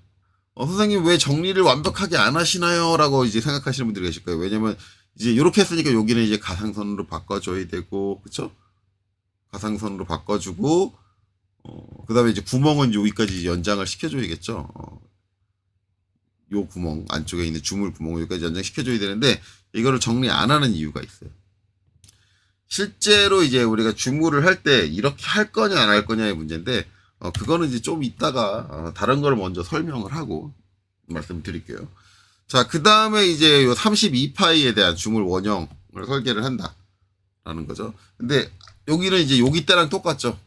선생님 왜 정리를 완벽하게 안 하시나요? 라고 이제 생각하시는 분들이 계실 거예요. 왜냐면 이제 이렇게 했으니까 여기는 이제 가상선으로 바꿔줘야 되고, 그쵸? 가상선으로 바꿔주고, 그 다음에 이제 구멍은 여기까지 연장을 시켜줘야겠죠. 요 구멍, 안쪽에 있는 주물 구멍을 여기까지 연장시켜줘야 되는데, 이거를 정리 안 하는 이유가 있어요. 실제로 이제 우리가 주물을 할 때 이렇게 할 거냐 안 할 거냐의 문제인데, 그거는 이제 좀 이따가 다른 걸 먼저 설명을 하고 말씀드릴게요. 자, 그 다음에 이제 요 32파이에 대한 주물 원형을 설계를 한다라는 거죠. 근데 여기는 이제 여기 때랑 똑같죠.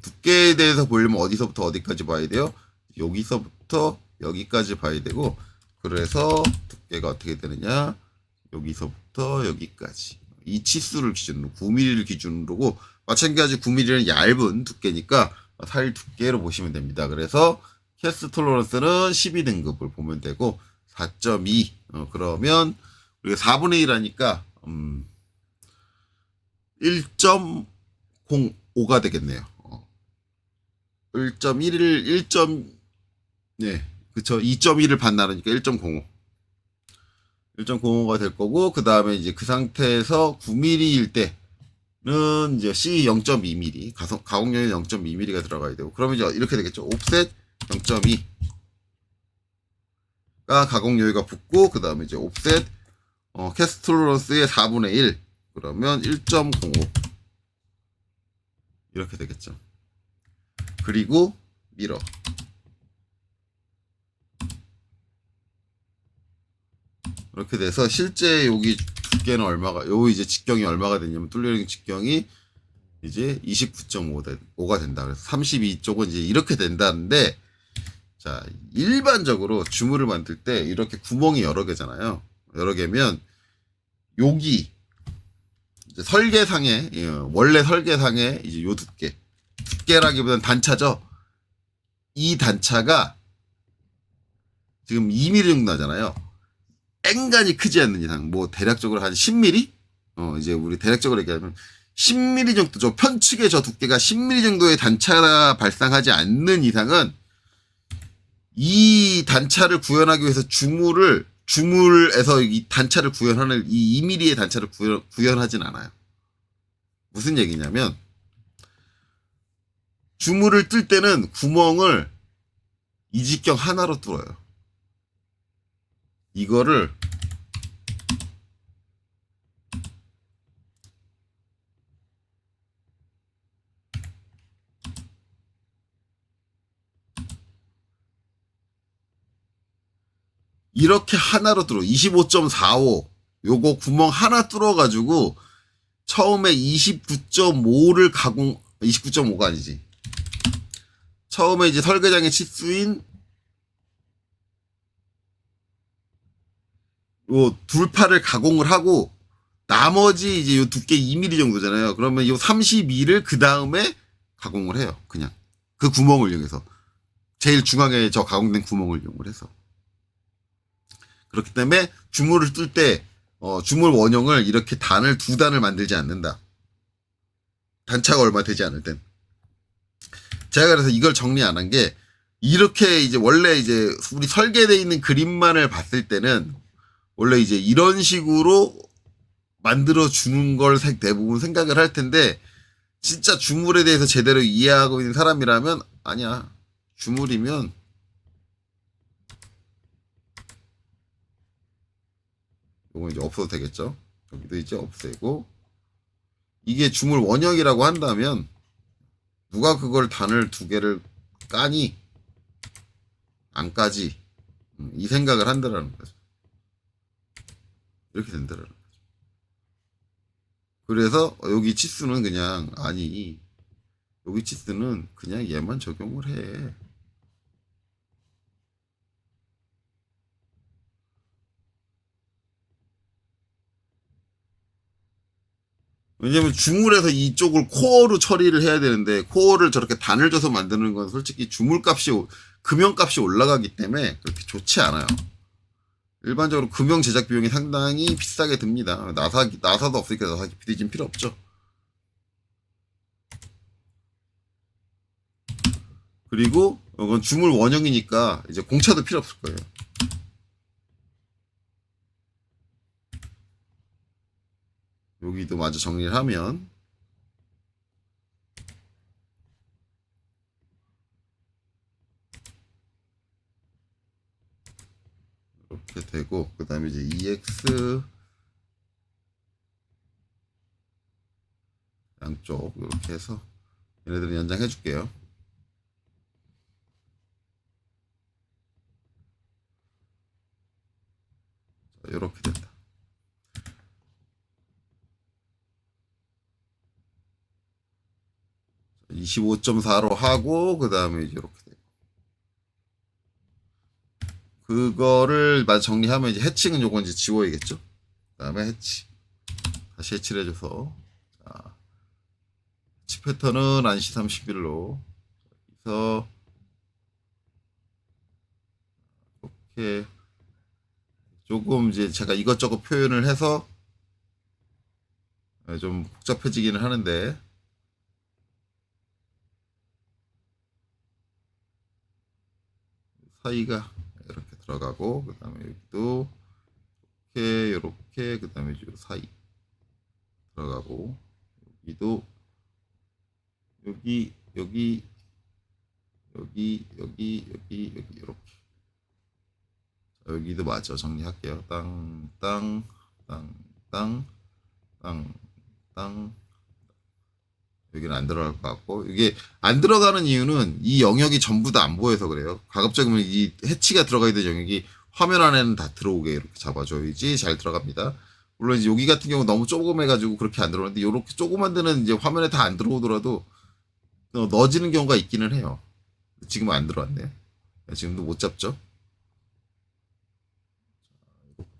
두께에 대해서 보려면 어디서부터 어디까지 봐야 돼요? 여기서부터 여기까지 봐야 되고, 그래서 두께가 어떻게 되느냐? 여기서부터 여기까지. 이 치수를 기준으로 9mm를 기준으로고, 마찬가지 9mm는 얇은 두께니까 살 두께로 보시면 됩니다. 그래서 캐스트 톨러런스는 12등급을 보면 되고 4.2 그러면 우리가 4분의 1 하니까 1.05가 되겠네요. 1.1을 네, 그쵸. 2.1을 반 나누니까 1.05. 1.05가 될 거고, 그 다음에 이제 그 상태에서 9mm일 때는 이제 C 0.2mm, 가공량이 0.2mm가 들어가야 되고, 그러면 이제 이렇게 되겠죠. 옵셋 0.2가 가공 여유가 붙고, 그 다음에 이제 옵셋, 캐스트 톨러런스의 4분의 1, 그러면 1.05. 이렇게 되겠죠. 그리고 미러. 이렇게 돼서 실제 여기 두께는 얼마가, 요 이제 직경이 얼마가 되냐면 뚫려있는 직경이 이제 29.5가 된다. 그래서 32쪽은 이제 이렇게 된다는데, 자, 일반적으로 주물을 만들 때 이렇게 구멍이 여러 개잖아요. 여러 개면 여기 이제 설계상에, 원래 설계상에 이제 요 두께라기보다는 단차죠. 이 단차가 지금 2mm 정도 나잖아요. 앵간히 크지 않는 이상, 뭐 대략적으로 한 10mm? 이제 우리 대략적으로 얘기하면 10mm 정도, 저 편측의 저 두께가 10mm 정도의 단차가 발생하지 않는 이상은 이 단차를 구현하기 위해서 주물에서 이 단차를 구현하는 이 2mm의 단차를 구현하진 않아요. 무슨 얘기냐면 주물을 뜰 때는 구멍을 이 직경 하나로 뚫어요. 이거를 이렇게 하나로 뚫어. 25.45 요거 구멍 하나 뚫어가지고 처음에 29.5를 29.5가 아니지. 처음에 이제 설계장의 치수인 요 둘파를 가공을 하고 나머지 이제 요 두께 2mm 정도잖아요. 그러면 요 32를 그 다음에 가공을 해요. 그냥 그 구멍을 이용해서 제일 중앙에 저 가공된 구멍을 이용을 해서. 그렇기 때문에 주물을 뜰 때 주물 원형을 이렇게 두 단을 만들지 않는다. 단차가 얼마 되지 않을 땐. 제가 그래서 이걸 정리 안 한 게, 이렇게 이제 원래 이제 우리 설계되어 있는 그림만을 봤을 때는 원래 이제 이런 식으로 만들어 주는 걸 대부분 생각을 할 텐데 진짜 주물에 대해서 제대로 이해하고 있는 사람이라면 아니야. 주물이면 이거 이제 없어도 되겠죠. 여기도 이제 없애고 이게 주물 원형이라고 한다면 누가 그걸 단을 두 개를 까니 안 까지 이 생각을 한다라는 거죠. 이렇게 된다라는 거죠. 그래서 여기 치수는 그냥 아니 여기 치수는 그냥 얘만 적용을 해. 왜냐면 주물에서 이쪽을 코어로 처리를 해야 되는데 코어를 저렇게 단을 줘서 만드는 건 솔직히 주물값이 금형값이 올라가기 때문에 그렇게 좋지 않아요. 일반적으로 금형 제작 비용이 상당히 비싸게 듭니다. 나사도 없으니까 나사 깊이 필요 없죠. 그리고 이건 주물 원형이니까 이제 공차도 필요 없을 거예요. 여기도 마저 정리를 하면 이렇게 되고 그 다음에 이제 EX 양쪽 이렇게 해서 얘네들은 연장해 줄게요. 이렇게 된다. 25.4로 하고 그 다음에 이제 이렇게 되고 그거를 마저 정리하면 이제 해칭은 요건 이제 지워야겠죠. 그 다음에 해치 다시 해치를 해줘서 자, 해치 패턴은 안시 31로 그래서 이렇게 조금 이제 제가 이것저것 표현을 해서 좀 복잡해지기는 하는데 사이가 이렇게 들어가고 그 다음에 여기도 이렇게 그 다음에 사이 들어가고 여기도 여기 이렇게 여기도 맞죠. 정리할게요. 땅 여기는 안 들어갈 것 같고 이게 안 들어가는 이유는 이 영역이 전부 다 안 보여서 그래요. 가급적이면 이 해치가 들어가 있는 영역이 화면 안에는 다 들어오게 이렇게 잡아줘야지 잘 들어갑니다. 물론 이제 여기 같은 경우 너무 조그매가지고 그렇게 안 들어오는데 이렇게 조그만 데는 이제 화면에 다 안 들어오더라도 넣어지는 경우가 있기는 해요. 지금은 안 들어왔네요. 지금도 못 잡죠.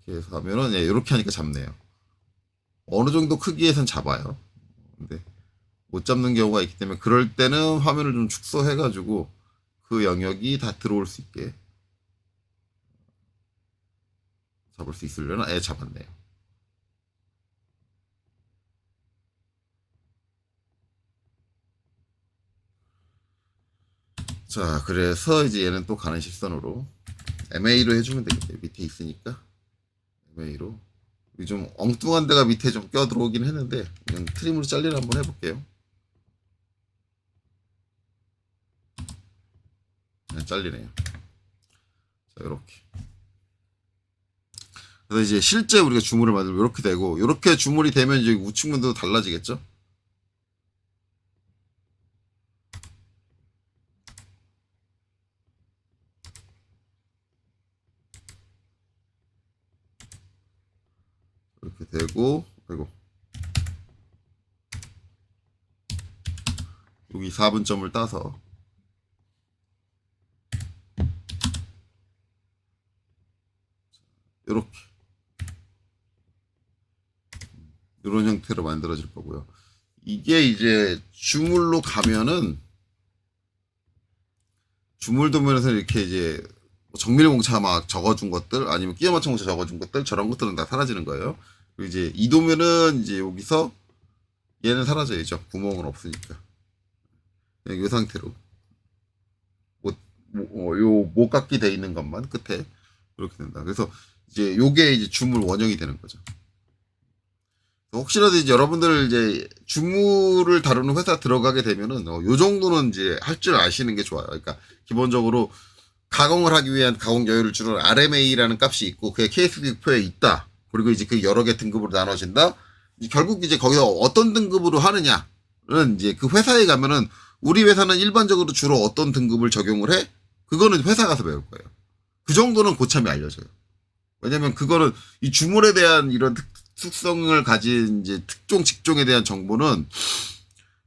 이렇게 해서 하면은 이렇게 하니까 잡네요. 어느 정도 크기에선 잡아요. 근데 못 잡는 경우가 있기 때문에 그럴 때는 화면을 좀 축소해가지고 그 영역이 다 들어올 수 있게 잡을 수 있으려나? 잡았네요. 자, 그래서 이제 얘는 또 가는 실선으로 MA로 해주면 되겠네요. 밑에 있으니까 MA로 좀 엉뚱한 데가 밑에 좀 껴 들어오긴 했는데 그냥 트림으로 잘리를 한번 해볼게요. 그냥 잘리네요. 자, 이렇게. 그래서 이제 실제 우리가 주물을 만들면 이렇게 되고 이렇게 주물이 되면 이제 우측면도 달라지겠죠? 이렇게 되고 그리고 여기 4분점을 따서 이렇게 이런 형태로 만들어질 거고요. 이게 이제 주물로 가면은 주물 도면에서 이렇게 이제 정밀 공차 막 적어준 것들 아니면 끼워 맞춘 공차 적어준 것들 저런 것들은 다 사라지는 거예요. 그리고 이제 이 도면은 이제 여기서 얘는 사라져야죠. 구멍은 없으니까. 이 상태로 요 목깎이 돼 있는 것만 끝에 이렇게 된다. 그래서 이제 요게 이제 주물 원형이 되는 거죠. 혹시라도 이제 여러분들 이제 주무를 다루는 회사 들어가게 되면은 요 정도는 이제 할 줄 아시는 게 좋아요. 그러니까 기본적으로 가공을 하기 위한 가공 여유를 주는 RMA라는 값이 있고 그게 KS6표에 있다. 그리고 이제 그 여러 개 등급으로 나눠진다. 결국 이제 거기서 어떤 등급으로 하느냐는 이제 그 회사에 가면은 우리 회사는 일반적으로 주로 어떤 등급을 적용을 해? 그거는 회사 가서 배울 거예요. 그 정도는 고참이 알려줘요. 왜냐면 그거는 이 주물에 대한 이런 특성을 가진 이제 특종 직종에 대한 정보는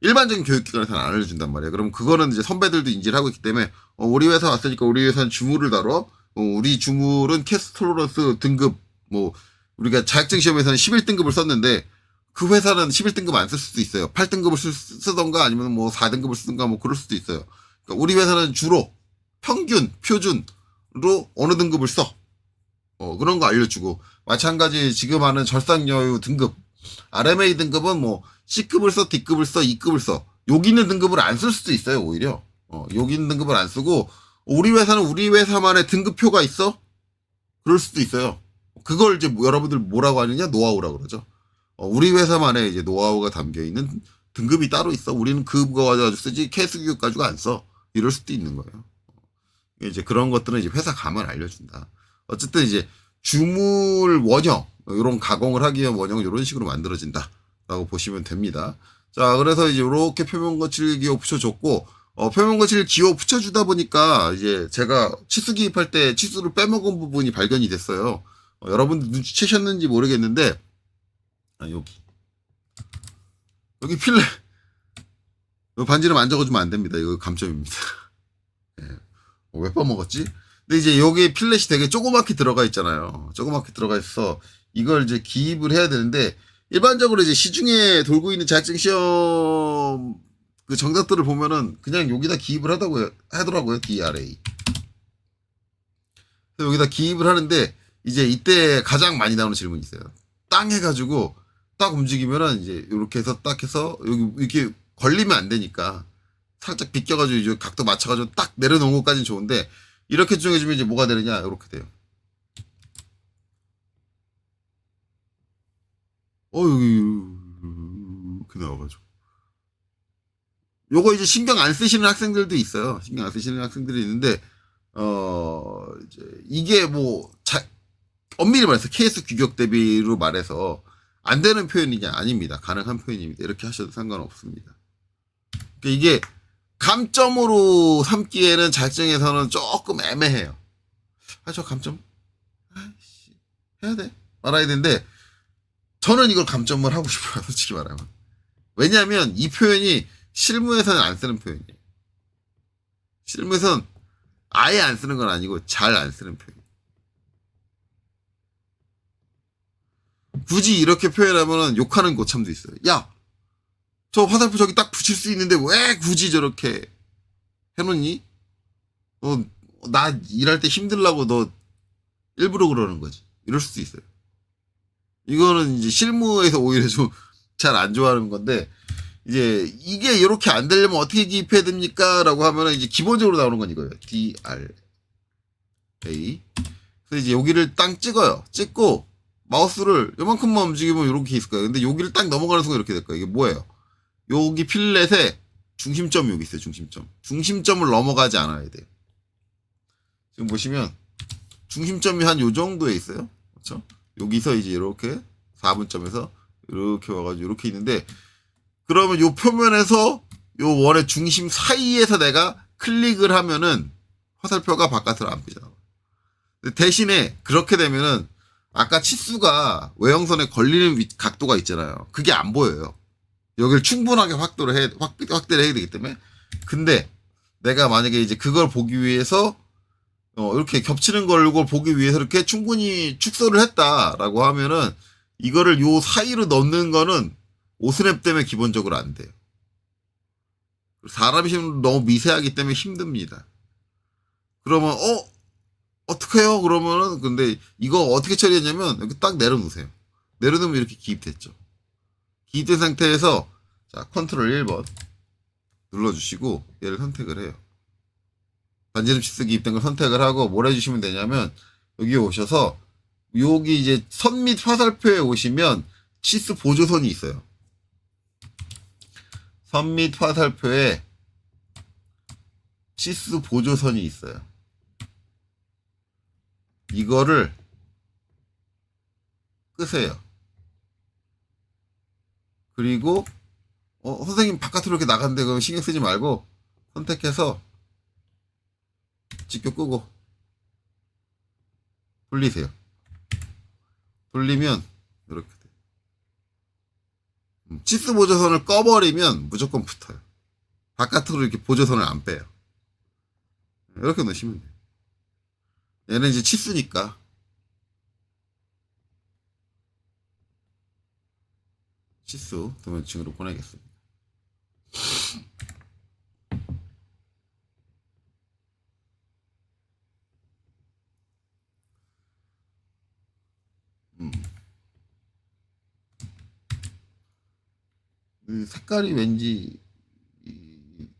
일반적인 교육기관에서는 안 알려준단 말이에요. 그럼 그거는 이제 선배들도 인지를 하고 있기 때문에 우리 회사 왔으니까 우리 회사는 주물을 다뤄. 우리 주물은 캐스토로러스 등급 뭐 우리가 자격증 시험에서는 11등급을 썼는데 그 회사는 11등급 안 쓸 수도 있어요. 8등급을 쓰던가 아니면 뭐 4등급을 쓰던가 뭐 그럴 수도 있어요. 그러니까 우리 회사는 주로 평균, 표준으로 어느 등급을 써. 그런 거 알려주고 마찬가지 지금 하는 절상여유 등급 RMA 등급은 뭐 C급을 써, D급을 써, E급을 써. 여기 있는 등급을 안 쓸 수도 있어요, 오히려. 여기 있는 등급을 안 쓰고 우리 회사는 우리 회사만의 등급표가 있어? 그럴 수도 있어요. 그걸 이제 여러분들 뭐라고 하느냐? 노하우라고 그러죠. 우리 회사만의 이제 노하우가 담겨 있는 등급이 따로 있어. 우리는 그거 가지고 쓰지 케이스 교육 가지고 안 써. 이럴 수도 있는 거예요. 이제 그런 것들은 이제 회사 가면 알려준다. 어쨌든 이제 주물 원형 이런 가공을 하기 위한 원형은 이런 식으로 만들어진다라고 보시면 됩니다. 자, 그래서 이제 이렇게 표면 거칠 기호 붙여줬고 표면 거칠 기호 붙여주다 보니까 이제 제가 치수 기입할 때 치수를 빼먹은 부분이 발견이 됐어요. 여러분들 눈치채셨는지 모르겠는데 여기 필레 반지를 만져주면 안 됩니다. 이거 감점입니다. 네. 왜 빼먹었지? 근데 이제 여기 필렛이 되게 조그맣게 들어가 있잖아요. 조그맣게 들어가 있어. 이걸 이제 기입을 해야 되는데, 일반적으로 이제 시중에 돌고 있는 자격증 시험 그 정답들을 보면은 그냥 여기다 기입을 하더라고요. DRA. 그래서 여기다 기입을 하는데, 이제 이때 가장 많이 나오는 질문이 있어요. 땅 해가지고 딱 움직이면은 이제 이렇게 해서 딱 해서 여기 이렇게 걸리면 안 되니까 살짝 비껴가지고 이제 각도 맞춰가지고 딱 내려놓은 것까지는 좋은데, 이렇게 정해주면 이제 뭐가 되느냐? 이렇게 돼요. 여기, 이렇게 나와가지고. 요거 이제 신경 안 쓰시는 학생들도 있어요. 신경 안 쓰시는 학생들이 있는데, 이제 이게 뭐, 엄밀히 말해서 KS 규격 대비로 말해서 안 되는 표현이냐? 아닙니다. 가능한 표현입니다. 이렇게 하셔도 상관없습니다. 그러니까 이게 감점으로 삼기에는 자격증에서는 조금 애매해요. 저 감점 해야 돼 말아야 되는데 저는 이걸 감점을 하고 싶어요. 솔직히 말하면. 왜냐하면 이 표현이 실무에서는 안 쓰는 표현이에요. 실무에서는 아예 안 쓰는 건 아니고 잘 안 쓰는 표현. 굳이 이렇게 표현하면 욕하는 고참도 있어요. 야, 저 화살표 저기 딱 붙일 수 있는데 왜 굳이 저렇게 해놓니? 나 일할 때 힘들라고 너 일부러 그러는 거지. 이럴 수도 있어요. 이거는 이제 실무에서 오히려 좀 잘 안 좋아하는 건데, 이제 이게 이렇게 안 되려면 어떻게 기입해야 됩니까? 라고 하면은 이제 기본적으로 나오는 건 이거예요. DRA. 그래서 이제 여기를 딱 찍어요. 찍고 마우스를 요만큼만 움직이면 이렇게 있을 거예요. 근데 여기를 딱 넘어가는 순간 이렇게 될 거예요. 이게 뭐예요? 여기 필렛에 중심점이 여기 있어요. 중심점. 중심점을 넘어가지 않아야 돼요. 지금 보시면 중심점이 한 요 정도에 있어요. 그렇죠? 여기서 이제 이렇게 4분점에서 이렇게 와가지고 이렇게 있는데, 그러면 요 표면에서 요 원의 중심 사이에서 내가 클릭을 하면은 화살표가 바깥으로 안 삐져나와요. 대신에 그렇게 되면은 아까 치수가 외형선에 걸리는 각도가 있잖아요. 그게 안 보여요. 여기를 충분하게 확대를 해야 되기 때문에. 근데 내가 만약에 이제 그걸 보기 위해서 이렇게 겹치는 걸 보기 위해서 이렇게 충분히 축소를 했다라고 하면은 이거를 요 사이로 넣는 거는 오스냅 때문에 기본적으로 안 돼요. 사람이 너무 미세하기 때문에 힘듭니다. 그러면 어떡해요? 그러면은 근데 이거 어떻게 처리했냐면 여기 딱 내려놓으세요. 내려놓으면 이렇게 기입됐죠. 기입된 상태에서 자 컨트롤 1번 눌러주시고 얘를 선택을 해요. 반지름 치수 기입된 걸 선택을 하고 뭘 해주시면 되냐면 여기 오셔서 여기 이제 선 및 화살표에 오시면 치수 보조선이 있어요. 선 및 화살표에 치수 보조선이 있어요. 이거를 끄세요. 그리고 선생님 바깥으로 이렇게 나갔는데 그럼 신경 쓰지 말고 선택해서 직교 끄고 돌리세요. 돌리면 이렇게 돼요. 치수 보조선을 꺼버리면 무조건 붙어요. 바깥으로 이렇게 보조선을 안 빼요. 이렇게 놓으시면 돼요. 얘는 이제 치수니까 치수 도면층으로 보내겠습니다. 색깔이 왠지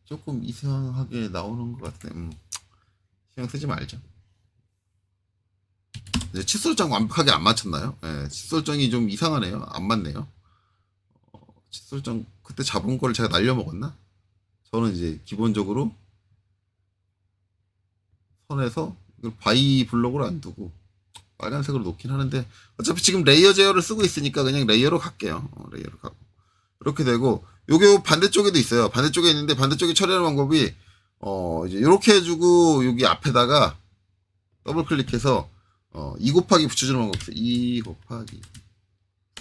조금 이상하게 나오는 것 같아요. 신경 쓰지 말죠. 칫솔장 완벽하게 안 맞췄나요? 네, 칫솔장이 좀 이상하네요. 안 맞네요. 칫솔장 그때 잡은 걸 제가 날려먹었나? 저는 이제 기본적으로 선에서 이걸 바이 블록으로 안 두고 빨간색으로 놓긴 하는데 어차피 지금 레이어 제어를 쓰고 있으니까 그냥 레이어로 갈게요. 레이어로 가고 이렇게 되고 요게 반대쪽에도 있어요. 반대쪽에 있는데 반대쪽에 처리하는 방법이 이제 이렇게 해주고 여기 앞에다가 더블 클릭해서 2 곱하기 붙여주는 방법 있어요. 2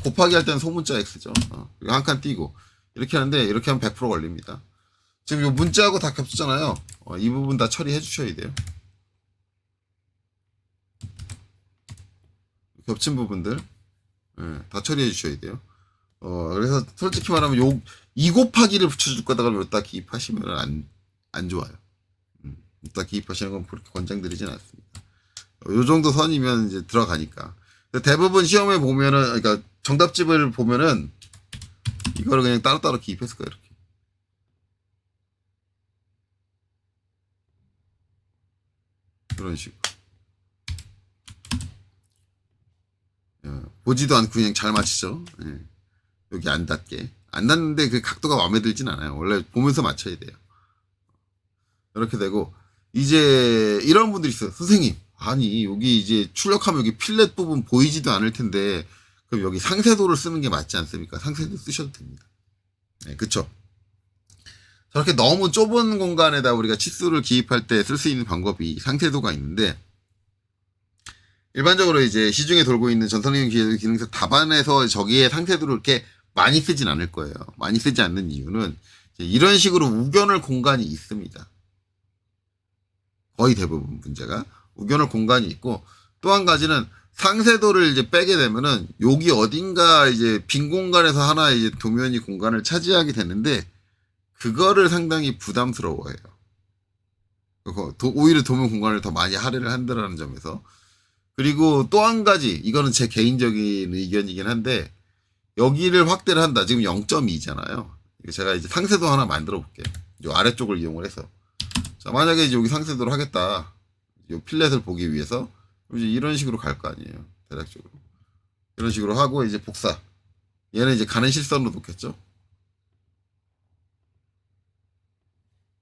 곱하기 할 때는 소문자 X죠. 그리고 한 칸 띄고 이렇게 하는데 이렇게 하면 100% 걸립니다. 지금 요 문자하고 다 겹쳤잖아요. 이 부분 다 처리해 주셔야 돼요. 겹친 부분들 다 처리해 주셔야 돼요. 그래서 솔직히 말하면 2 곱하기를 붙여줄 거다가 여기다 기입하시면 안 좋아요. 여기다 기입하시는 건 그렇게 권장드리진 않습니다. 요 정도 선이면 이제 들어가니까. 대부분 시험에 보면은, 그러니까 정답집을 보면은 이거를 그냥 따로따로 기입했을 거예요, 이렇게. 이런 식으로. 보지도 않고 그냥 잘 맞히죠. 예. 여기 안 닿게. 안 닿는데 그 각도가 마음에 들진 않아요. 원래 보면서 맞춰야 돼요. 이렇게 되고, 이제 이런 분들이 있어요. 선생님, 아니, 여기 이제 출력하면 여기 필렛 부분 보이지도 않을 텐데, 그럼 여기 상세도를 쓰는 게 맞지 않습니까? 상세도 쓰셔도 됩니다. 네, 그쵸? 저렇게 너무 좁은 공간에다 우리가 치수를 기입할 때 쓸 수 있는 방법이 상세도가 있는데, 일반적으로 이제 시중에 돌고 있는 전선형 기능석 답안에서 저기에 상세도를 이렇게 많이 쓰진 않을 거예요. 많이 쓰지 않는 이유는 이런 식으로 우겨넣을 공간이 있습니다. 거의 대부분 문제가 우겨넣을 공간이 있고, 또 한 가지는 상세도를 이제 빼게 되면은 여기 어딘가 이제 빈 공간에서 하나 이제 도면이 공간을 차지하게 되는데 그거를 상당히 부담스러워해요. 오히려 도면 공간을 더 많이 할애를 한다는 점에서. 그리고 또 한 가지, 이거는 제 개인적인 의견이긴 한데, 여기를 확대를 한다. 지금 0.2잖아요. 제가 이제 상세도 하나 만들어 볼게요. 이 아래쪽을 이용을 해서. 자, 만약에 이제 여기 상세도를 하겠다. 이 필렛을 보기 위해서. 이제 이런 식으로 갈 거 아니에요. 대략적으로. 이런 식으로 하고, 이제 복사. 얘는 이제 가는 실선으로 놓겠죠.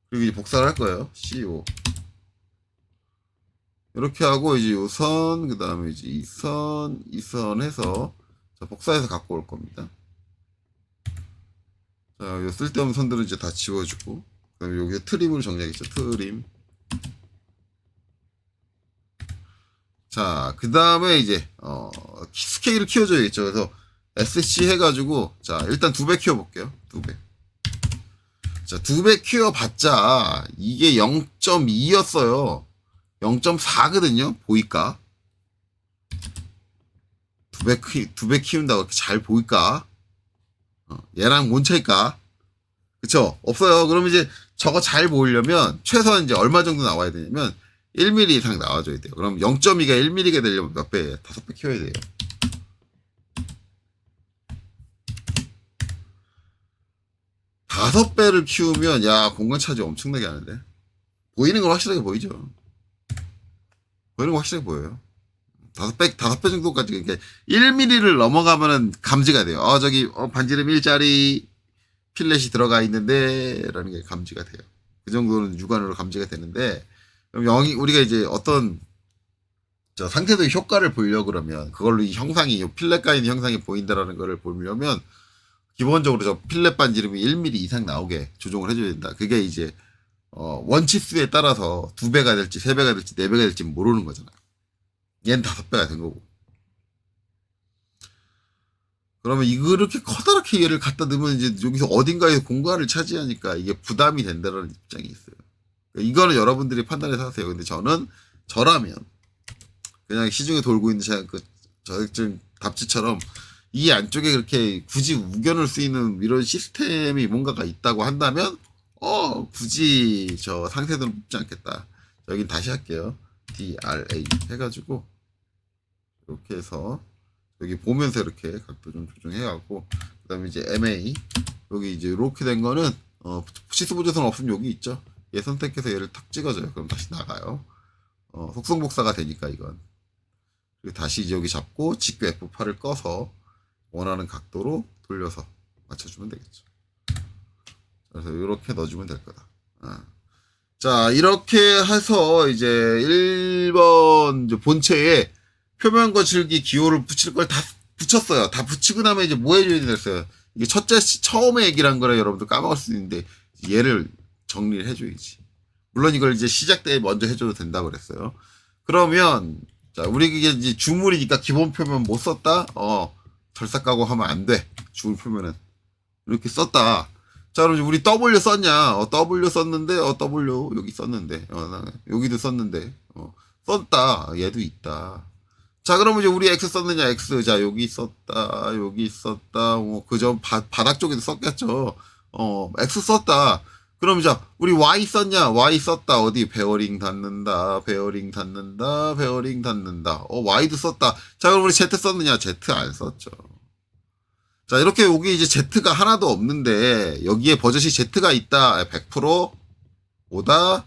그리고 이제 복사를 할 거예요. CO. 이렇게 하고 이제 요 선, 그 다음에 이제 이 선 해서 자, 복사해서 갖고 올 겁니다. 자, 요 쓸데없는 선들은 이제 다 지워주고, 그 다음에 여기에 트림으로 정리하겠죠. 트림. 자, 그 다음에 이제 스케일을 키워줘야겠죠. 그래서 SC 해가지고 자, 일단 2배 키워볼게요. 2배. 자, 2배 키워봤자 이게 0.2였어요. 0.4거든요. 보일까? 2배 키운다고 이렇게 잘 보일까? 얘랑 뭔 차일까? 그쵸? 없어요. 그럼 이제 저거 잘 보이려면 최소한 이제 얼마 정도 나와야 되냐면 1mm 이상 나와줘야 돼요. 그럼 0.2가 1mm가 되려면 몇 배예요? 5배 키워야 돼요. 다섯 배를 키우면 야, 공간 차지 엄청나게 하는데. 보이는 건 확실하게 보이죠. 보이는 거 확실하게 보여요. 다섯 배 정도까지, 그러니까 1mm를 넘어가면은 감지가 돼요. 저기, 반지름 1짜리 필렛이 들어가 있는데, 라는 게 감지가 돼요. 그 정도는 육안으로 감지가 되는데, 그럼 우리가 이제 어떤, 상태도의 효과를 보려고 그러면, 그걸로 이 필렛 가 있는 형상이 보인다라는 거를 보려면, 기본적으로 저 필렛 반지름이 1mm 이상 나오게 조정을 해줘야 된다. 그게 이제, 원치수에 따라서 2배가 될지, 3배가 될지, 4배가 될지 모르는 거잖아요. 얘는 5배가 된 거고. 그러면 이렇게 커다랗게 얘를 갖다 넣으면 이제 여기서 어딘가에서 공간을 차지하니까 이게 부담이 된다는 입장이 있어요. 그러니까 이거는 여러분들이 판단해서 하세요. 근데 저라면, 그냥 시중에 돌고 있는 그 저격증 답지처럼 이 안쪽에 그렇게 굳이 우겨넣을 수 있는 이런 시스템이 뭔가가 있다고 한다면, 굳이 저 상세도는 뽑지 않겠다. 여긴 다시 할게요. DRA 해가지고, 이렇게 해서, 여기 보면서 이렇게 각도 좀 조정해갖고, 그 다음에 이제 MA, 여기 이제 이렇게 된 거는, 시스 보조선 없으면 여기 있죠. 얘 선택해서 얘를 탁 찍어줘요. 그럼 다시 나가요. 속성복사가 되니까 이건. 그리고 다시 이제 여기 잡고, 직구 F8을 꺼서, 원하는 각도로 돌려서 맞춰주면 되겠죠. 그래서 이렇게 넣어주면 될 거다. 자, 이렇게 해서 이제 1번 이제 본체에 표면 거칠기 기호를 붙일 걸 다 붙였어요. 다 붙이고 나면 이제 뭐 해줘야 됐어요. 이게 처음에 얘기를 한 거라 여러분들 까먹을 수 있는데, 얘를 정리를 해줘야지. 물론 이걸 이제 시작 때 먼저 해줘도 된다고 그랬어요. 그러면, 자, 우리 이게 이제 주물이니까 기본 표면 못 썼다? 절삭 까고 하면 안 돼. 주물 표면은. 이렇게 썼다. 자, 그럼 우리 W 썼냐? W 썼는데, W 여기 썼는데, 여기도 썼는데, 썼다. 얘도 있다. 자, 그러면 이제 우리 X 썼느냐? X. 자, 여기 썼다. 여기 썼다. 그저 바닥 쪽에도 썼겠죠. X 썼다. 그럼 자, 우리 Y 썼냐? Y 썼다. 어디? 베어링 닿는다. 베어링 닿는다. 베어링 닿는다. Y도 썼다. 자, 그럼 우리 Z 썼느냐? Z 안 썼죠. 자, 이렇게 여기 이제 Z가 하나도 없는데, 여기에 버젓이 Z가 있다. 100% 오다.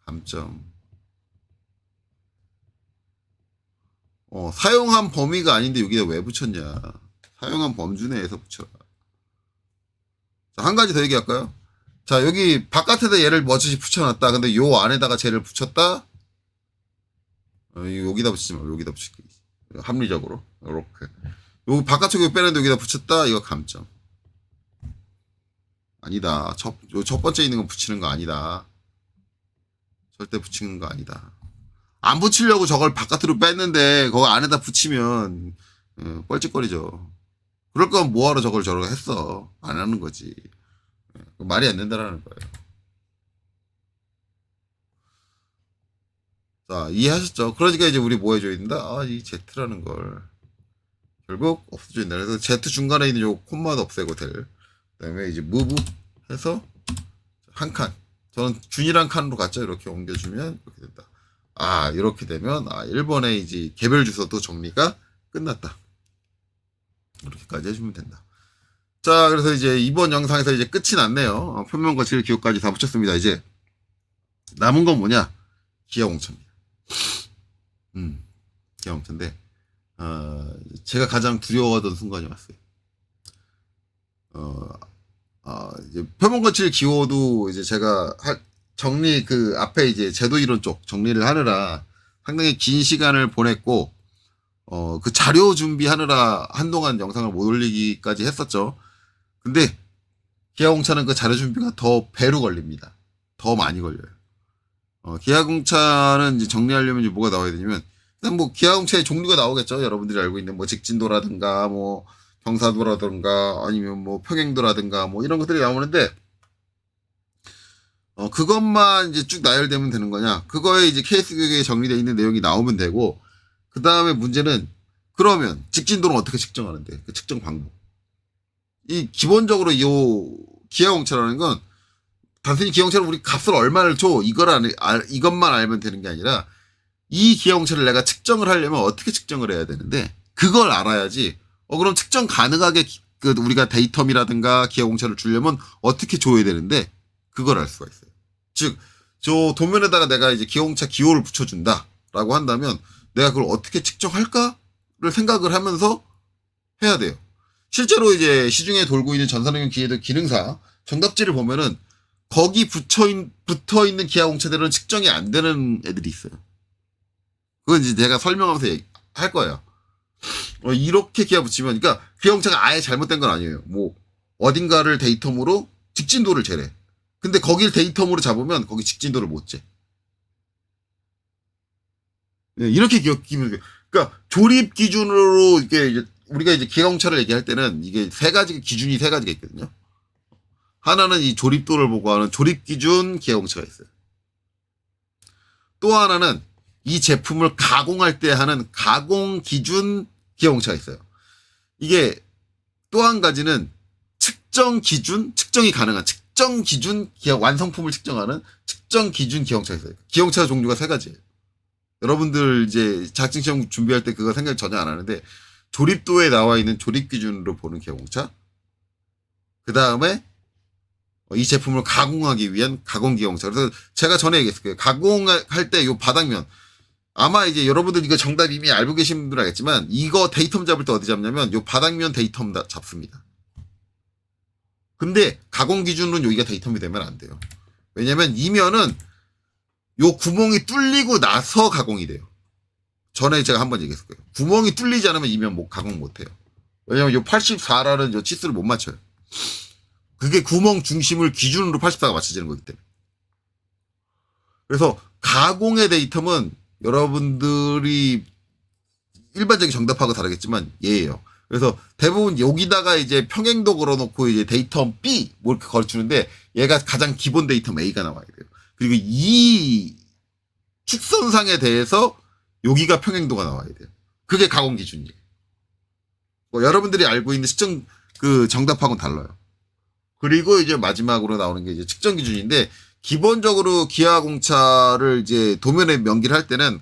감점. 사용한 범위가 아닌데 여기다 왜 붙였냐. 사용한 범주 내에서 붙여라. 자, 한 가지 더 얘기할까요? 자, 여기 바깥에다 얘를 버젓이 붙여놨다. 근데 요 안에다가 쟤를 붙였다. 여기다 붙이지 말고 여기다 붙일게. 합리적으로. 이렇게. 요 바깥쪽에 빼는데 여기다 붙였다. 이거 감점. 아니다. 첫 번째 있는 건 붙이는 거 아니다. 절대 붙이는 거 아니다. 안 붙이려고 저걸 바깥으로 뺐는데 거기 안에다 붙이면 뻘짓거리죠. 그럴 거면 뭐하러 저걸 저렇게 했어. 안 하는 거지. 말이 안 된다라는 거예요. 자, 이해하셨죠? 그러니까 이제 우리 뭐 해줘야 된다? 이 Z라는 걸 결국 없어져야 된다. 그래서 Z 중간에 있는 요 콤마도 없애고 될. 그 다음에 이제 move 해서 한 칸. 저는 균일한 칸으로 갔죠. 이렇게 옮겨주면 이렇게 된다. 이렇게 되면 1번에 이제 개별 주소도 정리가 끝났다. 이렇게까지 해주면 된다. 자, 그래서 이제 이번 영상에서 이제 끝이 났네요. 표면 거칠 기호까지 다 붙였습니다. 이제 남은 건 뭐냐? 기하 공차입니다. 기하 공차인데 제가 가장 두려워하던 순간이 왔어요. 이제 표면 거칠 기호도 이제 제가 정리 그 앞에 이제 제도 이론 쪽 정리를 하느라 상당히 긴 시간을 보냈고 그 자료 준비하느라 한동안 영상을 못 올리기까지 했었죠. 근데 기하공차는 그 자료 준비가 더 배로 걸립니다. 더 많이 걸려요. 기하공차는 이제 정리하려면 이제 뭐가 나와야 되냐면 일단 뭐 기하공차의 종류가 나오겠죠. 여러분들이 알고 있는 뭐 직진도라든가 뭐 경사도라든가 아니면 뭐 평행도라든가 뭐 이런 것들이 나오는데 그것만 이제 쭉 나열되면 되는 거냐? 그거에 이제 케이스 교육에 정리되어 있는 내용이 나오면 되고, 그 다음에 문제는, 그러면 직진도는 어떻게 측정하는데? 그 측정 방법. 이, 기본적으로 기하공차라는 건, 단순히 기하공차를 우리 값을 얼마를 줘, 이것만 알면 되는 게 아니라, 이 기하공차를 내가 측정을 하려면 어떻게 측정을 해야 되는데, 그걸 알아야지, 그럼 측정 가능하게, 우리가 데이텀이라든가 기하공차를 주려면 어떻게 줘야 되는데, 그걸 알 수가 있어요. 즉, 저 도면에다가 내가 이제 기하공차 기호를 붙여준다. 라고 한다면 내가 그걸 어떻게 측정할까를 생각을 하면서 해야 돼요. 실제로 이제 시중에 돌고 있는 전산응용 기계들 기능사 정답지를 보면은 거기 붙어 있는 기아 공차들은 측정이 안 되는 애들이 있어요. 그건 이제 제가 설명하면서 할 거예요. 이렇게 기아 붙이면, 그러니까 기아 공차가 아예 잘못된 건 아니에요. 뭐 어딘가를 데이텀으로 직진도를 재래. 근데 거길 데이텀으로 잡으면 거기 직진도를 못 재. 이렇게 기억하면, 그러니까 조립 기준으로 이게 이제 우리가 이제 기아 공차를 얘기할 때는 이게 기준이 세 가지가 있거든요. 하나는 이 조립도를 보고 하는 조립 기준 기아 공차가 있어요. 또 하나는 이 제품을 가공할 때 하는 가공 기준 기아 공차가 있어요. 이게 또 한 가지는 측정이 가능한 측정 기준 완성품을 측정하는 측정 기준 기아 공차가 있어요. 기아 공차 종류가 세 가지예요. 여러분들 이제 자격증 시험 준비할 때 그거 생각 전혀 안 하는데, 조립도에 나와 있는 조립 기준으로 보는 기아 공차, 그 다음에 이 제품을 가공하기 위한 가공 기아 공차. 그래서 제가 전에 얘기했을 거예요. 가공할 때 요 바닥면, 아마 이제 여러분들 이거 정답 이미 알고 계신 분들은 알겠지만, 이거 데이텀 잡을 때 어디 잡냐면 요 바닥면 데이텀 잡습니다. 근데 가공 기준으로는 여기가 데이텀이 되면 안 돼요. 왜냐면 이 면은 요 구멍이 뚫리고 나서 가공이 돼요. 전에 제가 한번 얘기했을 거예요. 구멍이 뚫리지 않으면 이 면 가공 못 해요. 왜냐면 요 84라는 요 치수를 못 맞춰요. 그게 구멍 중심을 기준으로 84가 맞춰지는 거기 때문에. 그래서 가공의 데이텀은 여러분들이 일반적인 정답하고 다르겠지만 얘예요. 그래서 대부분 여기다가 이제 평행도 걸어놓고 이제 데이텀 B 뭐 이렇게 걸어주는데, 얘가 가장 기본 데이텀 A가 나와야 돼요. 그리고 이 축선상에 대해서 여기가 평행도가 나와야 돼요. 그게 가공 기준이에요. 뭐 여러분들이 알고 있는 측정 그 정답하고는 달라요. 그리고 이제 마지막으로 나오는 게 이제 측정 기준인데, 기본적으로 기아 공차를 이제 도면에 명기를 할 때는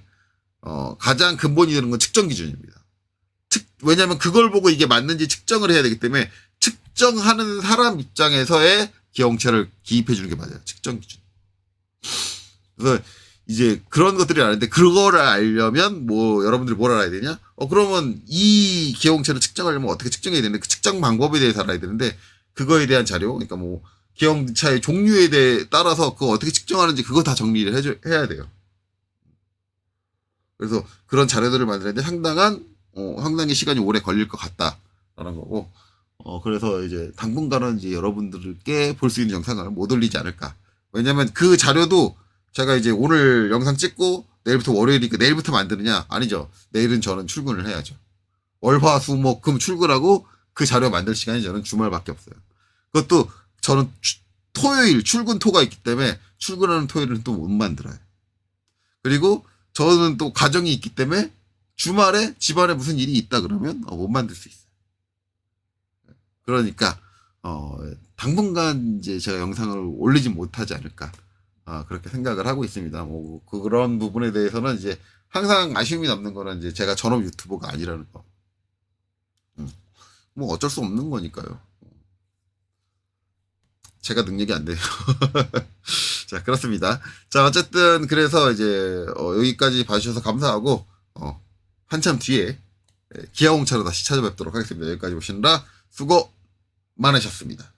가장 근본이 되는 건 측정 기준입니다. 왜냐하면 그걸 보고 이게 맞는지 측정을 해야 되기 때문에, 측정하는 사람 입장에서의 기아 공차를 기입해 주는 게 맞아요. 측정 기준. 그래서 이제 그런 것들이 아는데, 그거를 알려면 뭐 여러분들이 뭘 알아야 되냐? 그러면 이 기아 공차를 측정하려면 어떻게 측정해야 되는데, 그 측정 방법에 대해서 알아야 되는데, 그거에 대한 자료, 그러니까 뭐 기아 공차의 종류에 대해 따라서 그거 어떻게 측정하는지 그거 다 정리를 해야 돼요. 그래서 그런 자료들을 만드는데 상당히 시간이 오래 걸릴 것 같다라는 거고, 그래서 이제 당분간은 이제 여러분들께 볼 수 있는 영상을 못 올리지 않을까. 왜냐면 그 자료도 제가 이제 오늘 영상 찍고 내일부터 월요일이니까 내일부터 만드느냐? 아니죠. 내일은 저는 출근을 해야죠. 월화수목금 출근하고 그 자료 만들 시간이 저는 주말밖에 없어요. 그것도 저는 토요일 출근토가 있기 때문에 출근하는 토요일은 또 못 만들어요. 그리고 저는 또 가정이 있기 때문에 주말에 집안에 무슨 일이 있다 그러면 못 만들 수 있어요. 그러니까 당분간 이제 제가 영상을 올리지 못하지 않을까, 그렇게 생각을 하고 있습니다. 뭐 그런 부분에 대해서는 이제 항상 아쉬움이 남는 거는 이제 제가 전업 유튜버가 아니라는 거. 뭐 어쩔 수 없는 거니까요. 제가 능력이 안 돼요. 자, 그렇습니다. 자, 어쨌든 그래서 이제 여기까지 봐주셔서 감사하고, 한참 뒤에 기아 공차로 다시 찾아뵙도록 하겠습니다. 여기까지 오시느라 수고 많으셨습니다.